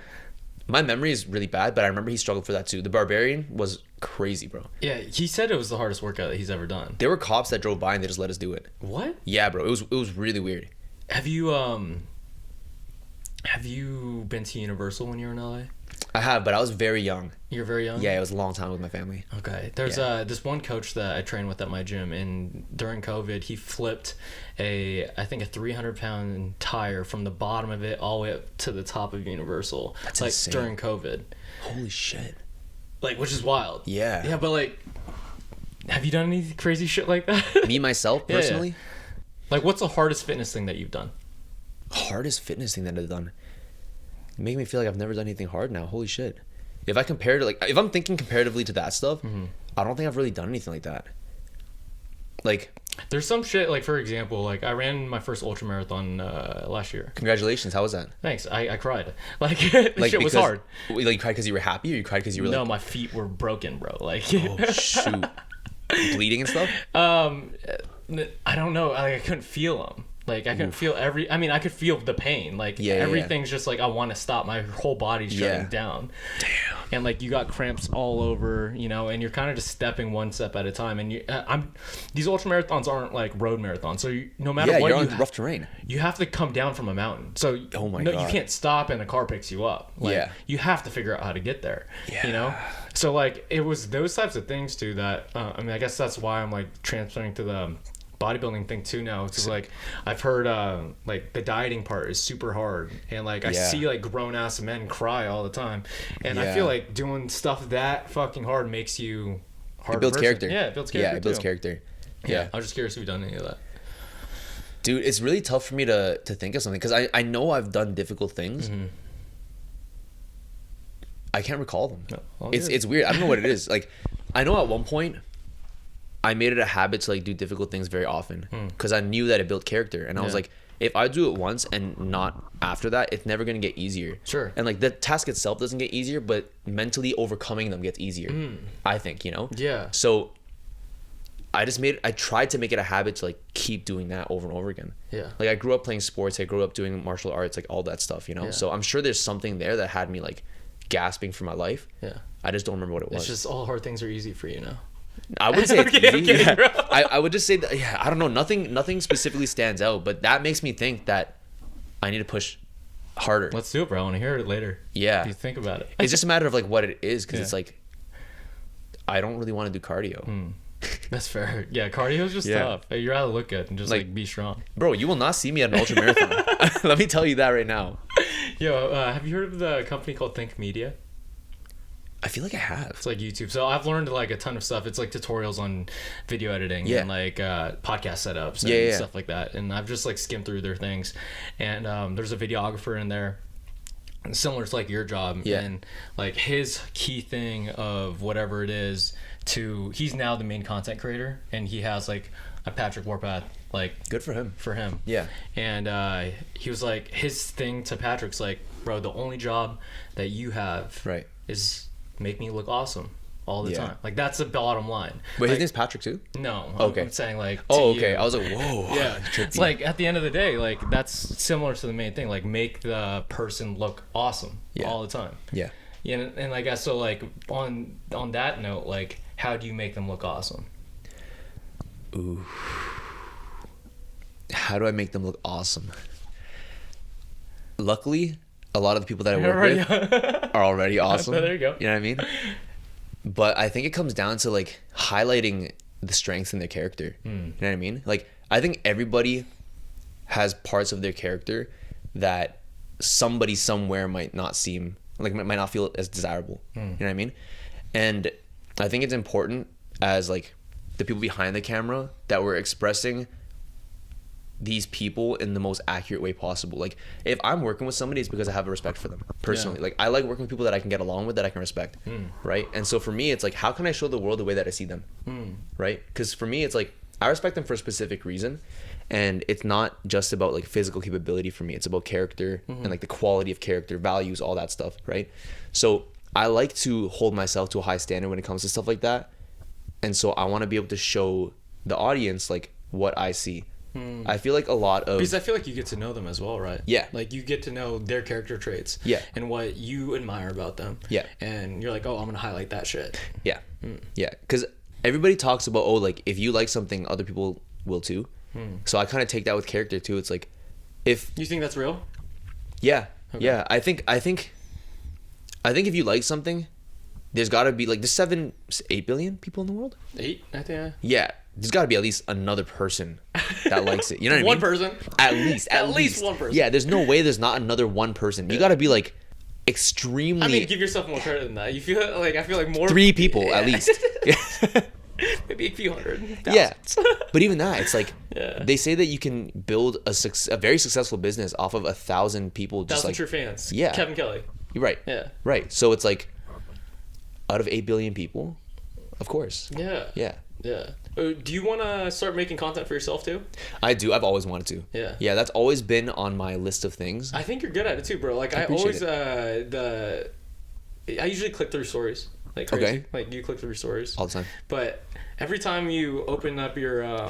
my memory is really bad, but I remember he struggled for that too. The Barbarian was crazy, bro. Yeah, he said it was the hardest workout that he's ever done. There were cops that drove by and they just let us do it. What? Yeah, bro. It was really weird. Have you been to Universal when you were in LA? I have, but I was very young. You're very young? Yeah, it was a long time with my family. Okay. There's this one coach that I train with at my gym, and during COVID, he flipped I think a 300-pound tire from the bottom of it all the way up to the top of Universal. That's like insane. During COVID. Holy shit. Like, which is wild. Yeah. Yeah, but like, have you done any crazy shit like that? Me, myself, personally? Yeah. Like, what's the hardest fitness thing that you've done? Hardest fitness thing that I've done? You make me feel like I've never done anything hard now. Holy shit. If I'm thinking comparatively to that stuff, I don't think I've really done anything like that. Like, there's some shit, like, for example, like, I ran my first ultra marathon last year. Congratulations. How was that? Thanks. I cried. Like, shit was hard. Like, you cried because you were happy, or you cried because you were like... No, my feet were broken, bro. Like... Oh, shoot. Bleeding and stuff? I don't know. I couldn't feel them. Like, I couldn't feel I could feel the pain. Like, everything's just like, I want to stop. My whole body's shutting down. Damn. And, like, you got cramps all over, you know, and you're kind of just stepping one step at a time. And these ultra marathons aren't like road marathons. So no matter what, you're on rough terrain. You have to come down from a mountain. So God. You can't stop and a car picks you up. Like, you have to figure out how to get there. You know? So, like, it was those types of things too that I guess that's why I'm like transferring to the bodybuilding thing too now. It's like I've heard like the dieting part is super hard, and like I see like grown ass men cry all the time, and I feel like doing stuff that fucking hard makes you harder. It builds character. Yeah, it builds character. Yeah, it builds character. Yeah. I was just curious if you've done any of that. Dude, it's really tough for me to think of something because I know I've done difficult things. I can't recall them. No, it's weird. I don't know what it is. Like, I know at one point I made it a habit to like do difficult things very often because I knew that it built character, and I was like, if I do it once and not after that, it's never gonna get easier. Sure. And like the task itself doesn't get easier, but mentally overcoming them gets easier. I think, you know. Yeah. So I tried to make it a habit to like keep doing that over and over again. Yeah. Like I grew up playing sports. I grew up doing martial arts, like all that stuff, you know. Yeah. So I'm sure there's something there that had me like gasping for my life. Yeah. I just don't remember what it was. It's just all hard things are easy for you now. I wouldn't say it's easy. Yeah. I would just say that, I don't know. Nothing specifically stands out, but that makes me think that I need to push harder. Let's do it, bro. I want to hear it later. Yeah. You think about it. It's just a matter of like what it is, because it's like I don't really want to do cardio. That's fair. Yeah, cardio is just tough. You'd rather look good and just like be strong. Bro, you will not see me at an ultra marathon. Let me tell you that right now. Yo, have you heard of the company called Think Media? I feel like I have. It's like YouTube. So I've learned like a ton of stuff. It's like tutorials on video editing and like podcast setups and stuff like that. And I've just like skimmed through their things. And there's a videographer in there, similar to like your job. Yeah. And like his key thing of whatever it is he's now the main content creator, and he has like a Patrick Warpath. Like, good for him. Yeah. And he was like, his thing to Patrick's like, bro, the only job that you have is make me look awesome all the time. Like, that's the bottom line. Wait, like, his name's Patrick too? No. Okay. I'm saying like, okay. I was like, whoa. Yeah. It's like at the end of the day, like that's similar to the main thing. Like, make the person look awesome all the time. Yeah. Yeah. And I guess so. Like on that note, like, how do you make them look awesome? Ooh. How do I make them look awesome? Luckily, a lot of the people that I work with are already awesome. There you go. You know what I mean? But I think it comes down to like highlighting the strengths in their character. You know what I mean? Like, I think everybody has parts of their character that somebody somewhere might not seem like, might not feel as desirable. You know what I mean? And I think it's important as like the people behind the camera that we're expressing these people in the most accurate way possible. Like, if I'm working with somebody, it's because I have a respect for them personally. Like, I like working with people that I can get along with, that I can respect, right? And so for me, it's like, how can I show the world the way that I see them, right? Because for me, it's like, I respect them for a specific reason, and it's not just about like physical capability for me. It's about character and like the quality of character, values, all that stuff, right? So I like to hold myself to a high standard when it comes to stuff like that, and so I want to be able to show the audience like what I see. I feel like a lot of... Because I feel like you get to know them as well, right? Yeah. Like, you get to know their character traits. Yeah. And what you admire about them. Yeah. And you're like, oh, I'm going to highlight that shit. Yeah. Yeah. Because everybody talks about, oh, like, if you like something, other people will too. So I kind of take that with character too. It's like, if... You think that's real? Yeah. Okay. Yeah. I think if you like something, there's got to be, like, there's 8 billion people in the world? 8, I think. Yeah. There's got to be at least another person that likes it. You know what I mean? One person. At least one person. Yeah, there's no way there's not another one person. You got to be like extremely... I mean, give yourself more credit than that. You feel like, I feel like more... 3 people at least. Maybe a few hundred. Yeah. But even that, it's like, they say that you can build a very successful business off of 1,000 people. Just 1,000 like, true fans. Yeah. Kevin Kelly. You're right. Yeah. Right. So it's like, out of 8 billion people, of course. Yeah. Yeah. Yeah. Do you want to start making content for yourself too? I do. I've always wanted to. Yeah. Yeah, that's always been on my list of things. I think you're good at it too, bro. Like, I always I usually click through stories like crazy. Okay. Like, you click through stories all the time. But every time you open up your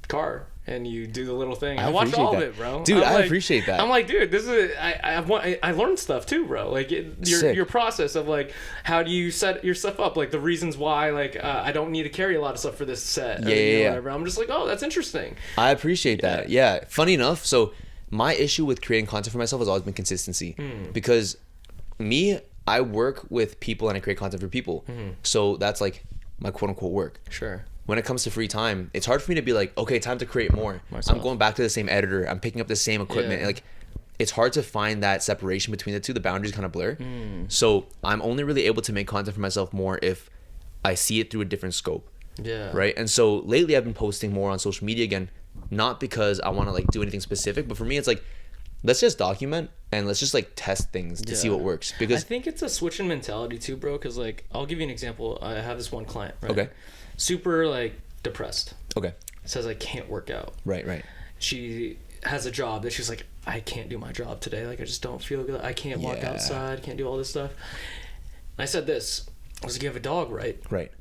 car and you do the little thing, I watch all of it, bro. Dude, I appreciate that. I'm like, dude, this is I learned stuff too, bro. Like, your process of like, how do you set your stuff up, like the reasons why, like, I don't need to carry a lot of stuff for this set. Yeah. Whatever. I'm just like, oh, that's interesting. I appreciate that. Yeah. Funny enough, so my issue with creating content for myself has always been consistency, because I work with people and I create content for people. So that's like my quote unquote work. Sure. when it comes to free time, it's hard for me to be like, okay, time to create more. I'm going back to the same editor. I'm picking up the same equipment. Like, it's hard to find that separation between the two. The boundaries kind of blur. So I'm only really able to make content for myself more if I see it through a different scope. Yeah. Right. And so lately I've been posting more on social media again, not because I want to like do anything specific, but for me it's like, let's just document and let's just like test things to see what works. Because I think it's a switch in mentality too, bro. Because like, I'll give you an example. I have this one client, right? Okay. Super like depressed. Okay. Says I can't work out. Right. She has a job that she's like, I can't do my job today. Like, I just don't feel good. I can't walk outside. Can't do all this stuff. And I said this. I was like, you have a dog, right? Right.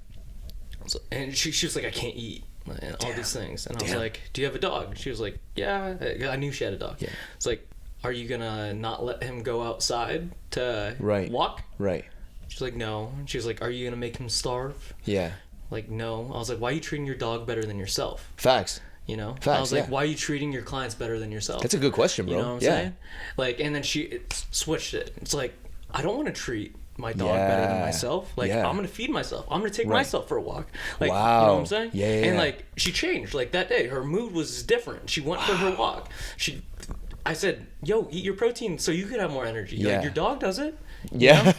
So, and she was like, I can't eat. And all these things. And I was like, do you have a dog? She was like, yeah. I knew she had a dog. Yeah. It's like, are you gonna not let him go outside to walk? Right. She's like, no. And she was like, are you gonna make him starve? Yeah. Like, no. I was like, why are you treating your dog better than yourself? Facts. You know? Facts, I was like, why are you treating your clients better than yourself? That's a good question, bro. You know what I'm saying? Like, and then she switched it. It's like, I don't want to treat my dog better than myself. Like, I'm gonna feed myself. I'm gonna take myself for a walk. Like, you know what I'm saying? Yeah. And like, she changed. Like that day, her mood was different. She went for her walk. I said, yo, eat your protein so you could have more energy. Like, your dog does it. Yeah.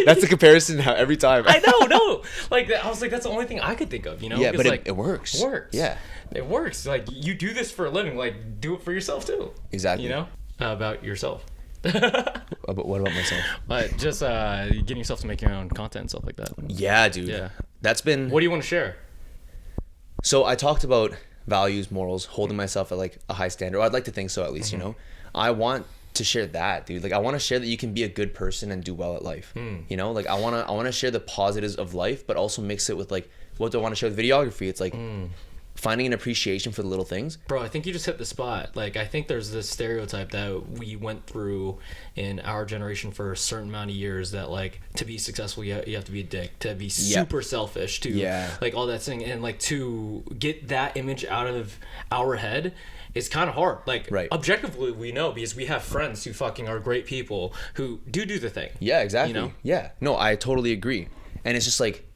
That's the comparison every time. I know, no. Like, I was like, that's the only thing I could think of, you know? Yeah, but like, it works. It works. Yeah. It works. Like, you do this for a living. Like, do it for yourself too. Exactly. You know? About yourself. But what about myself? But just getting yourself to make your own content and stuff like that. Yeah, dude. Yeah. That's been... What do you want to share? So I talked about values, morals, holding myself at like a high standard. Or I'd like to think so, at least, you know? I want to share that, dude. Like, I want to share that you can be a good person and do well at life. You know? Like, I want to share the positives of life, but also mix it with like, what do I want to share with videography? It's like... finding an appreciation for the little things. Bro, I think you just hit the spot. Like, I think there's this stereotype that we went through in our generation for a certain amount of years that, like, to be successful, you have to be a dick, to be super selfish, to, like, all that thing. And, like, to get that image out of our head is kind of hard. Like, objectively, we know because we have friends who fucking are great people who do the thing. Yeah, exactly. You know? Yeah. No, I totally agree. And it's just, like...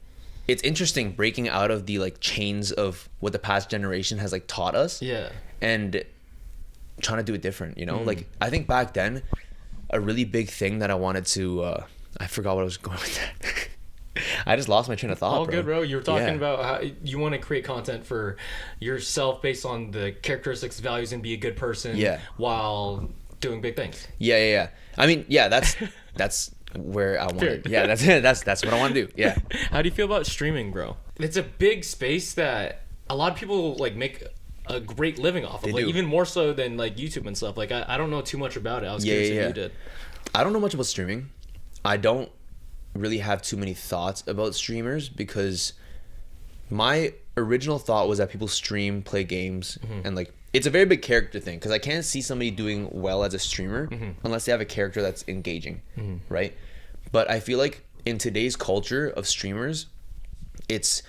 It's interesting breaking out of the like chains of what the past generation has like taught us. Yeah. And trying to do it different, you know? Like, I think back then, a really big thing that I wanted to, I forgot what I was going with that. I just lost my train of thought, All good, bro. You were talking about how you want to create content for yourself based on the characteristics, values, and be a good person while doing big things. Yeah. I mean, that's where I want it. Yeah, that's what I want to do. Yeah. How do you feel about streaming, bro? It's a big space that a lot of people like make a great living off of. Like, even more so than like YouTube and stuff. Like, I don't know too much about it. I was curious if you did. I don't know much about streaming. I don't really have too many thoughts about streamers because my original thought was that people stream, play games, and like it's a very big character thing because I can't see somebody doing well as a streamer unless they have a character that's engaging, right? But I feel like in today's culture of streamers, it's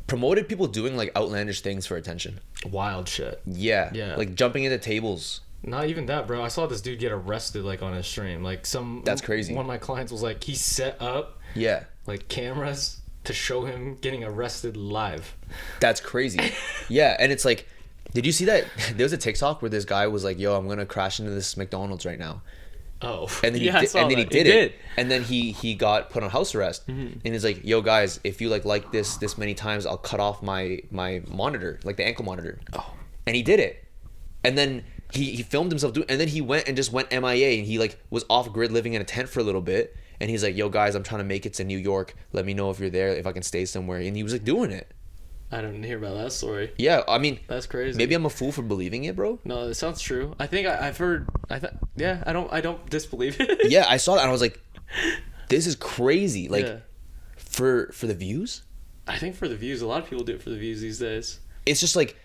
promoted people doing like outlandish things for attention. Wild shit. Yeah. Like jumping into tables. Not even that, bro. I saw this dude get arrested like on his stream. Like That's crazy. One of my clients was like, he set up like cameras to show him getting arrested live. That's crazy. Yeah, and it's like, did you see that? There was a TikTok where this guy was like, yo, I'm gonna crash into this McDonald's right now. Oh. And then he did it. And then he got put on house arrest. And he's like, yo guys, if you like this many times, I'll cut off my monitor, like the ankle monitor. Oh. And he did it. And then he filmed himself doing, and then he went MIA, and he like was off grid living in a tent for a little bit. And he's like, yo guys, I'm trying to make it to New York. Let me know if you're there, if I can stay somewhere. And he was like doing it. I didn't hear about that story. Yeah, I mean, that's crazy. Maybe I'm a fool for believing it, bro. No, it sounds true. I think I've heard. I don't disbelieve it. Yeah, I saw that and I was like, this is crazy. Like, for the views. I think for the views, a lot of people do it for the views these days. It's just like,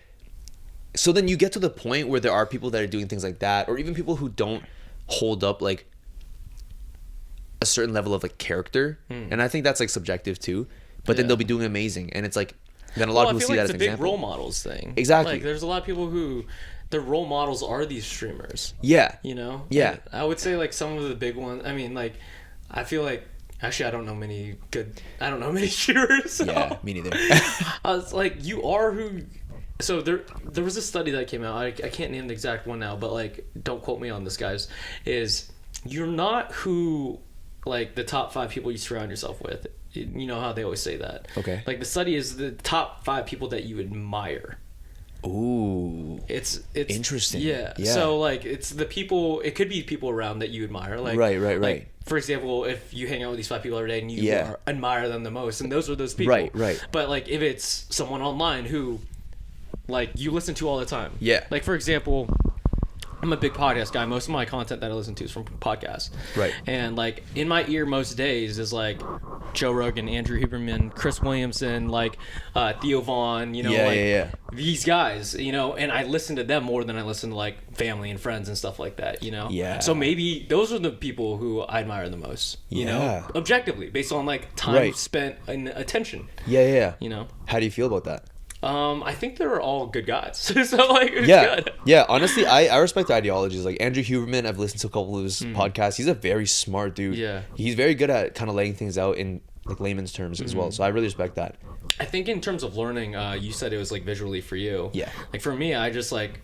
so then you get to the point where there are people that are doing things like that, or even people who don't hold up like a certain level of like character, and I think that's like subjective too. But then they'll be doing amazing, and it's like. Then a lot of people see that as an example. It's a big role models thing. Exactly. Like, there's a lot of people who their role models are these streamers. Yeah. You know? Yeah. And I would say like some of the big ones. I mean, like, I feel like Actually, I don't know many shooters. So. Yeah, me neither. I was like, you are who. So there was a study that came out. I can't name the exact one now, but like, don't quote me on this, guys. Is you're not who, like, the top 5 people you surround yourself with. You know how they always say that. Okay. Like, the study is the top 5 people that you admire. Ooh. It's interesting. Yeah. So like, it's the people. It could be people around that you admire. Like, right. Like, for example, if you hang out with these 5 people every day and you admire them the most, and those are those people. Right. But like, if it's someone online who, like, you listen to all the time. Yeah. Like, for example, I'm a big podcast guy. Most of my content that I listen to is from podcasts. Right. And like, in my ear most days is like Joe Rogan, Andrew Huberman, Chris Williamson, like Theo Vaughn, you know, these guys, you know, and I listen to them more than I listen to like family and friends and stuff like that, you know? Yeah. So maybe those are the people who I admire the most, you know, objectively, based on like time spent and attention. Yeah. You know? How do you feel about that? I think they're all good guys. So like, it's good. Yeah, honestly, I respect the ideologies. Like Andrew Huberman, I've listened to a couple of his podcasts. He's a very smart dude. Yeah. He's very good at kind of laying things out in like layman's terms as well. So I really respect that. I think in terms of learning, you said it was like visually for you. Yeah. Like for me, I just like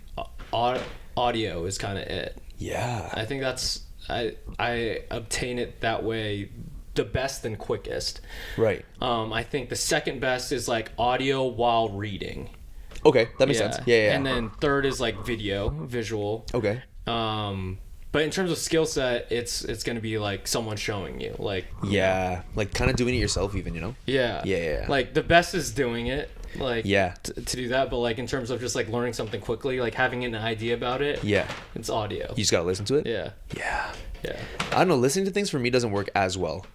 audio is kind of it. Yeah. I think that's I obtain it that way the best and quickest. Right. I think the second best is like audio while reading. Okay, that makes sense. Yeah. And then third is like visual. Okay. But in terms of skill set, it's going to be like someone showing you, like, like kind of doing it yourself even, you know? Yeah. Like the best is doing it, like, to do that. But like in terms of just like learning something quickly, like having an idea about it, it's audio. You just got to listen to it? Yeah. I don't know, listening to things for me doesn't work as well.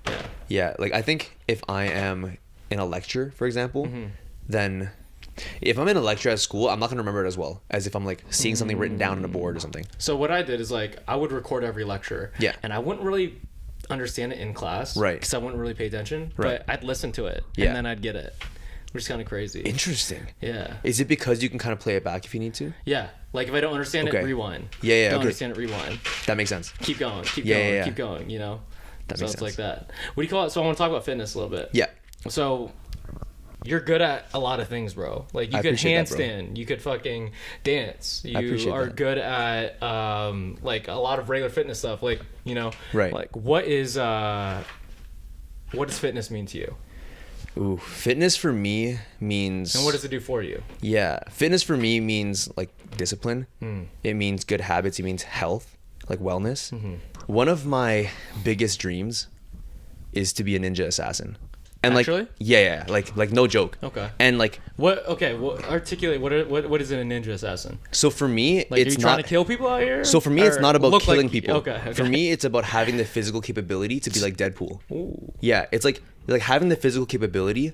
Yeah, like I think if I am in a lecture, for example, then if I'm in a lecture at school, I'm not going to remember it as well as if I'm like seeing something written down on a board or something. So what I did is like I would record every lecture. Yeah. And I wouldn't really understand it in class. Right. Because I wouldn't really pay attention. Right. But I'd listen to it. Yeah. And then I'd get it. Which is kind of crazy. Interesting. Yeah. Is it because you can kind of play it back if you need to? Yeah. Like if I don't understand it, rewind. Don't understand it, rewind. That makes sense. Keep going. Keep going, you know? That makes sense. Like that. What do you call it? So I want to talk about fitness a little bit. Yeah. So you're good at a lot of things, bro. Like you could handstand, you could fucking dance. You are good at like a lot of regular fitness stuff. Like, you know, like what does fitness mean to you? Ooh, fitness for me means... And what does it do for you? Yeah, fitness for me means like discipline. It means good habits. It means health, like wellness. One of my biggest dreams is to be a ninja assassin. And actually? Like like no joke. Okay. And like articulate what is it, a ninja assassin? So for me, like, it's are you trying to kill people out here? So for me, it's not about killing people. Okay. For me, it's about having the physical capability to be like Deadpool. Ooh. Yeah, it's like having the physical capability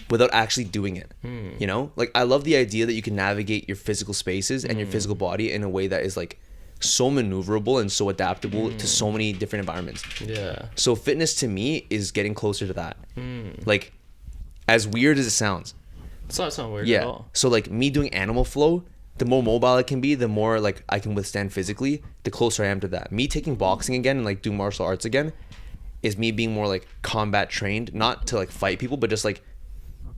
without actually doing it. You know? Like I love the idea that you can navigate your physical spaces and your physical body in a way that is like so maneuverable and so adaptable to so many different environments. Yeah. So fitness to me is getting closer to that. Like, as weird as it sounds. It's not sound weird at all. So like me doing animal flow, the more mobile I can be, the more like I can withstand physically, the closer I am to that. Me taking boxing again and like doing martial arts again is me being more like combat trained, not to like fight people, but just like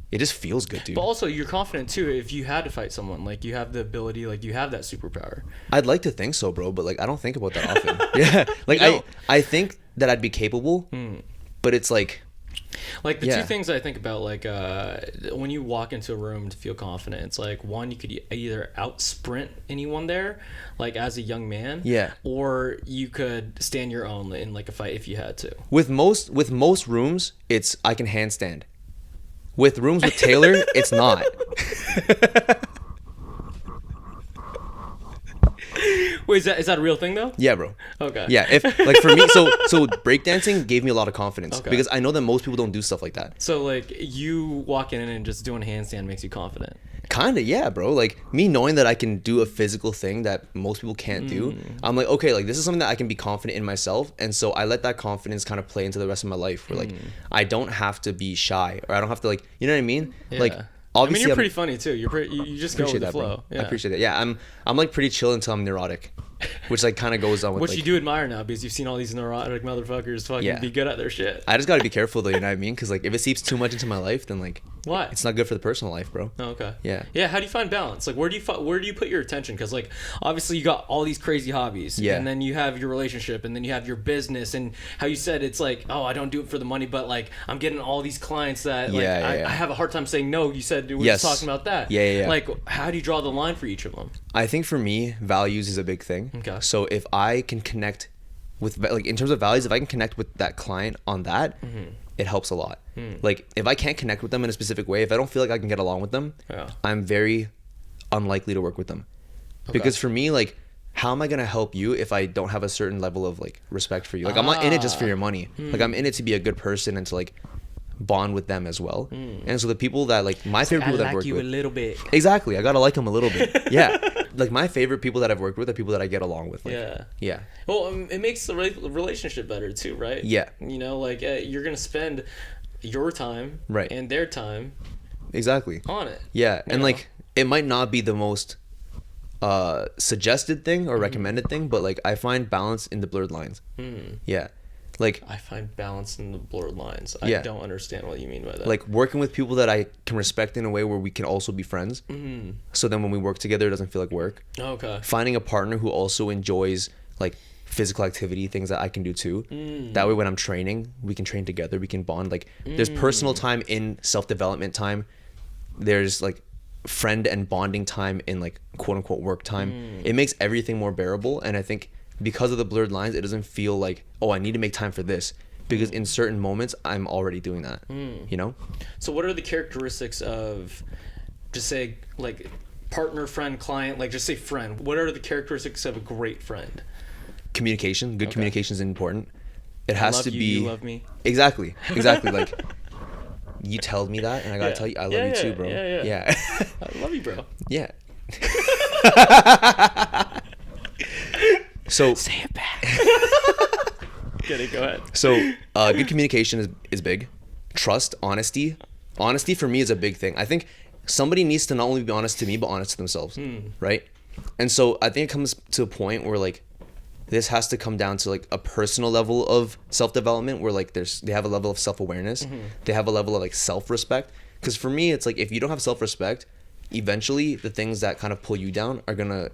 it just feels good, dude. But also, you're confident too. If you had to fight someone, like you have the ability, like you have that superpower. I'd like to think so, bro, but like I don't think about that often. Yeah, like I think that I'd be capable, but it's like the two things I think about, like when you walk into a room to feel confident, it's like one, you could either out sprint anyone there, like as a young man, or you could stand your own in like a fight if you had to. With most rooms, it's I can handstand. With rooms with Taylor, it's not. Wait, is that a real thing though? Yeah, bro. Okay. Yeah, if like for me, so breakdancing gave me a lot of confidence because I know that most people don't do stuff like that. So like you walking in and just doing a handstand makes you confident. Kinda, yeah, bro. Like me knowing that I can do a physical thing that most people can't do, I'm like, okay, like this is something that I can be confident in myself, and so I let that confidence kind of play into the rest of my life. Where like I don't have to be shy, or I don't have to like, you know what I mean? Yeah. Like obviously, I mean, you're pretty funny too. You just go with the flow. Yeah. I appreciate that. Yeah, I'm like pretty chill until I'm neurotic. which like kind of goes on with which like, you do admire now because you've seen all these neurotic motherfuckers fucking be good at their shit. I just got to be careful though, you know what I mean? Because like if it seeps too much into my life, then like why? It's not good for the personal life, bro. Oh, okay. Yeah. How do you find balance? Like where do you put your attention? Because like obviously you got all these crazy hobbies, and then you have your relationship, and then you have your business, and how you said it's like, oh, I don't do it for the money, but like I'm getting all these clients that like I have a hard time saying no. You said we were just talking about that. Yeah. Like how do you draw the line for each of them? I think for me, values is a big thing. Okay. So if I can connect with, like, in terms of values, if I can connect with that client on that, it helps a lot. Like if I can't connect with them in a specific way, if I don't feel like I can get along with them, I'm very unlikely to work with them. Because for me, like, how am I gonna help you if I don't have a certain level of like respect for you? Like I'm not in it just for your money. Like I'm in it to be a good person and to like bond with them as well. And so the people that like my favorite people that I've worked with, a little bit. Exactly, I gotta like them a little bit. Yeah. Like my favorite people that I've worked with are people that I get along with. Like, yeah. Well, it makes the relationship better too, right? Yeah. You know, like you're gonna spend your time and their time exactly on it. Yeah. And like it might not be the most suggested thing or recommended thing, but like I find balance in the blurred lines. Yeah. Like I find balance in the blurred lines. I don't understand what you mean by that. Like working with people that I can respect in a way where we can also be friends. So then when we work together, it doesn't feel like work. Okay. Finding a partner who also enjoys like physical activity, things that I can do too. That way when I'm training, we can train together, we can bond. Like there's personal time in self-development time. There's like friend and bonding time in like quote unquote work time. It makes everything more bearable. And I think because of the blurred lines, it doesn't feel like, oh, I need to make time for this, because in certain moments I'm already doing that. You know? So what are the characteristics of, just say like partner, friend, client, like just say friend, what are the characteristics of a great friend? Communication. Good communication is important. It has to be, you love me. Exactly. Like you tell me that and I gotta tell you I love you too, bro. Yeah. I love you, bro. Yeah. So say it back. Go ahead. So good communication is big. Trust, honesty for me is a big thing. I think somebody needs to not only be honest to me but honest to themselves, right? And so I think it comes to a point where like this has to come down to like a personal level of self-development where like they have a level of self-awareness, they have a level of like self-respect. Because for me it's like if you don't have self-respect, eventually the things that kind of pull you down are gonna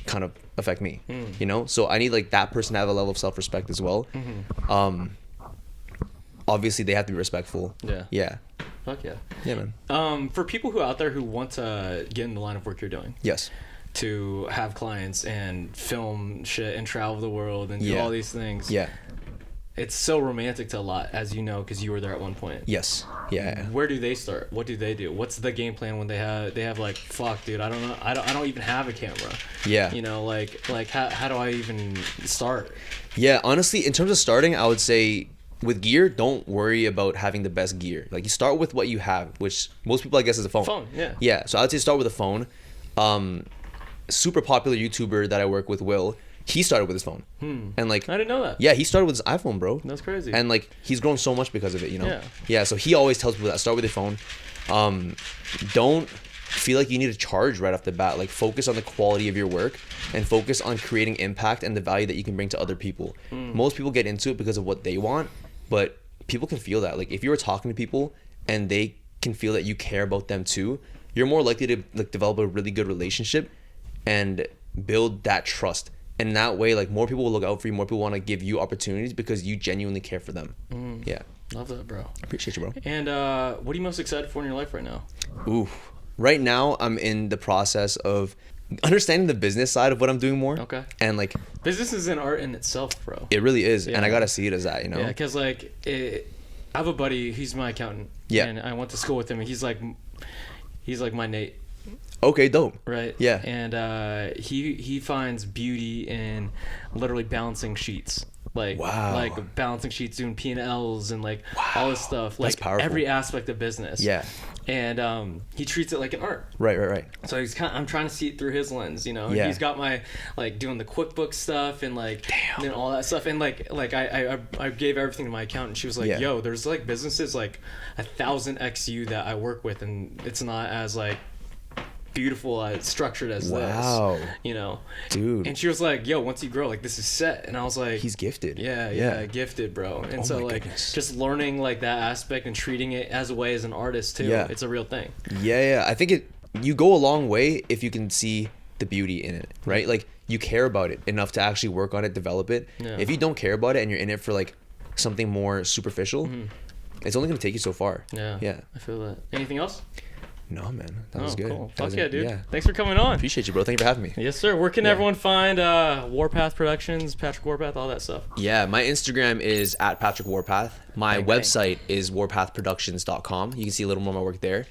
kind of affect me, you know? So I need like that person to have a level of self-respect as well. Obviously they have to be respectful. Yeah. Fuck yeah. Yeah, man. For people who out there who want to get in the line of work you're doing, yes, to have clients and film shit and travel the world and do all these things, it's so romantic to a lot, as you know, because you were there at one point. Yes. Yeah. Where do they start? What do they do? What's the game plan when they have like, fuck, dude, I don't know, I don't even have a camera. Yeah. You know, like how do I even start? Yeah, honestly, in terms of starting, I would say with gear, don't worry about having the best gear. Like you start with what you have, which most people I guess is a phone. Yeah. So I would say start with a phone. Super popular YouTuber that I work with, Will, he started with his phone. And like I didn't know that. Yeah, he started with his iPhone, bro. That's crazy. And like he's grown so much because of it, you know? Yeah, so he always tells people that start with your phone. Don't feel like you need to charge right off the bat. Like focus on the quality of your work and focus on creating impact and the value that you can bring to other people. Most people get into it because of what they want, but people can feel that. Like if you were talking to people and they can feel that you care about them too, you're more likely to like develop a really good relationship and build that trust. And that way, like more people will look out for you, more people want to give you opportunities because you genuinely care for them. Yeah. Love that, bro. Appreciate you, bro. And what are you most excited for in your life right now? Ooh. Right now, I'm in the process of understanding the business side of what I'm doing more. Okay. And like business is an art in itself, bro. It really is. And I got to see it as that, you know? Yeah, because like I have a buddy, he's my accountant. Yeah. And I went to school with him and he's like my Nate. Okay, dope. Right. Yeah. And he finds beauty in literally balancing sheets. Like balancing sheets, doing P&Ls and like all this stuff. Like that's powerful. Every aspect of business. Yeah. And he treats it like an art. Right. So I'm trying to see it through his lens, you know. Yeah. He's got my like doing the QuickBooks stuff and like and all that stuff. And like I gave everything to my accountant. She was like, yo, there's like businesses like 1,000x you that I work with, and it's not as like beautiful, structured as wow. this, you know, dude. And she was like, yo, once you grow, like, this is set. And I was like, he's gifted. Yeah, gifted, bro. And so like goodness. Just learning like that aspect and treating it as a way as an artist too. Yeah. It's a real thing. Yeah. I think you go a long way if you can see the beauty in it, right? Like, you care about it enough to actually work on it, develop it. Yeah. If you don't care about it and you're in it for like something more superficial, it's only gonna take you so far. Yeah. I feel that. Anything else? No, man. That was good. Cool. Fuck yeah, dude. Yeah. Thanks for coming on. Appreciate you, bro. Thank you for having me. Yes, sir. Where can everyone find Warpath Productions, Patrick Warpath, all that stuff? Yeah, my Instagram is @Patrick Warpath. My website is warpathproductions.com. You can see a little more of my work there.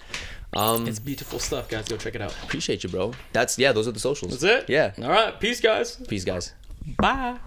It's beautiful stuff, guys. Go check it out. Appreciate you, bro. Those are the socials. That's it? Yeah. All right. Peace, guys. Peace, guys. Bye.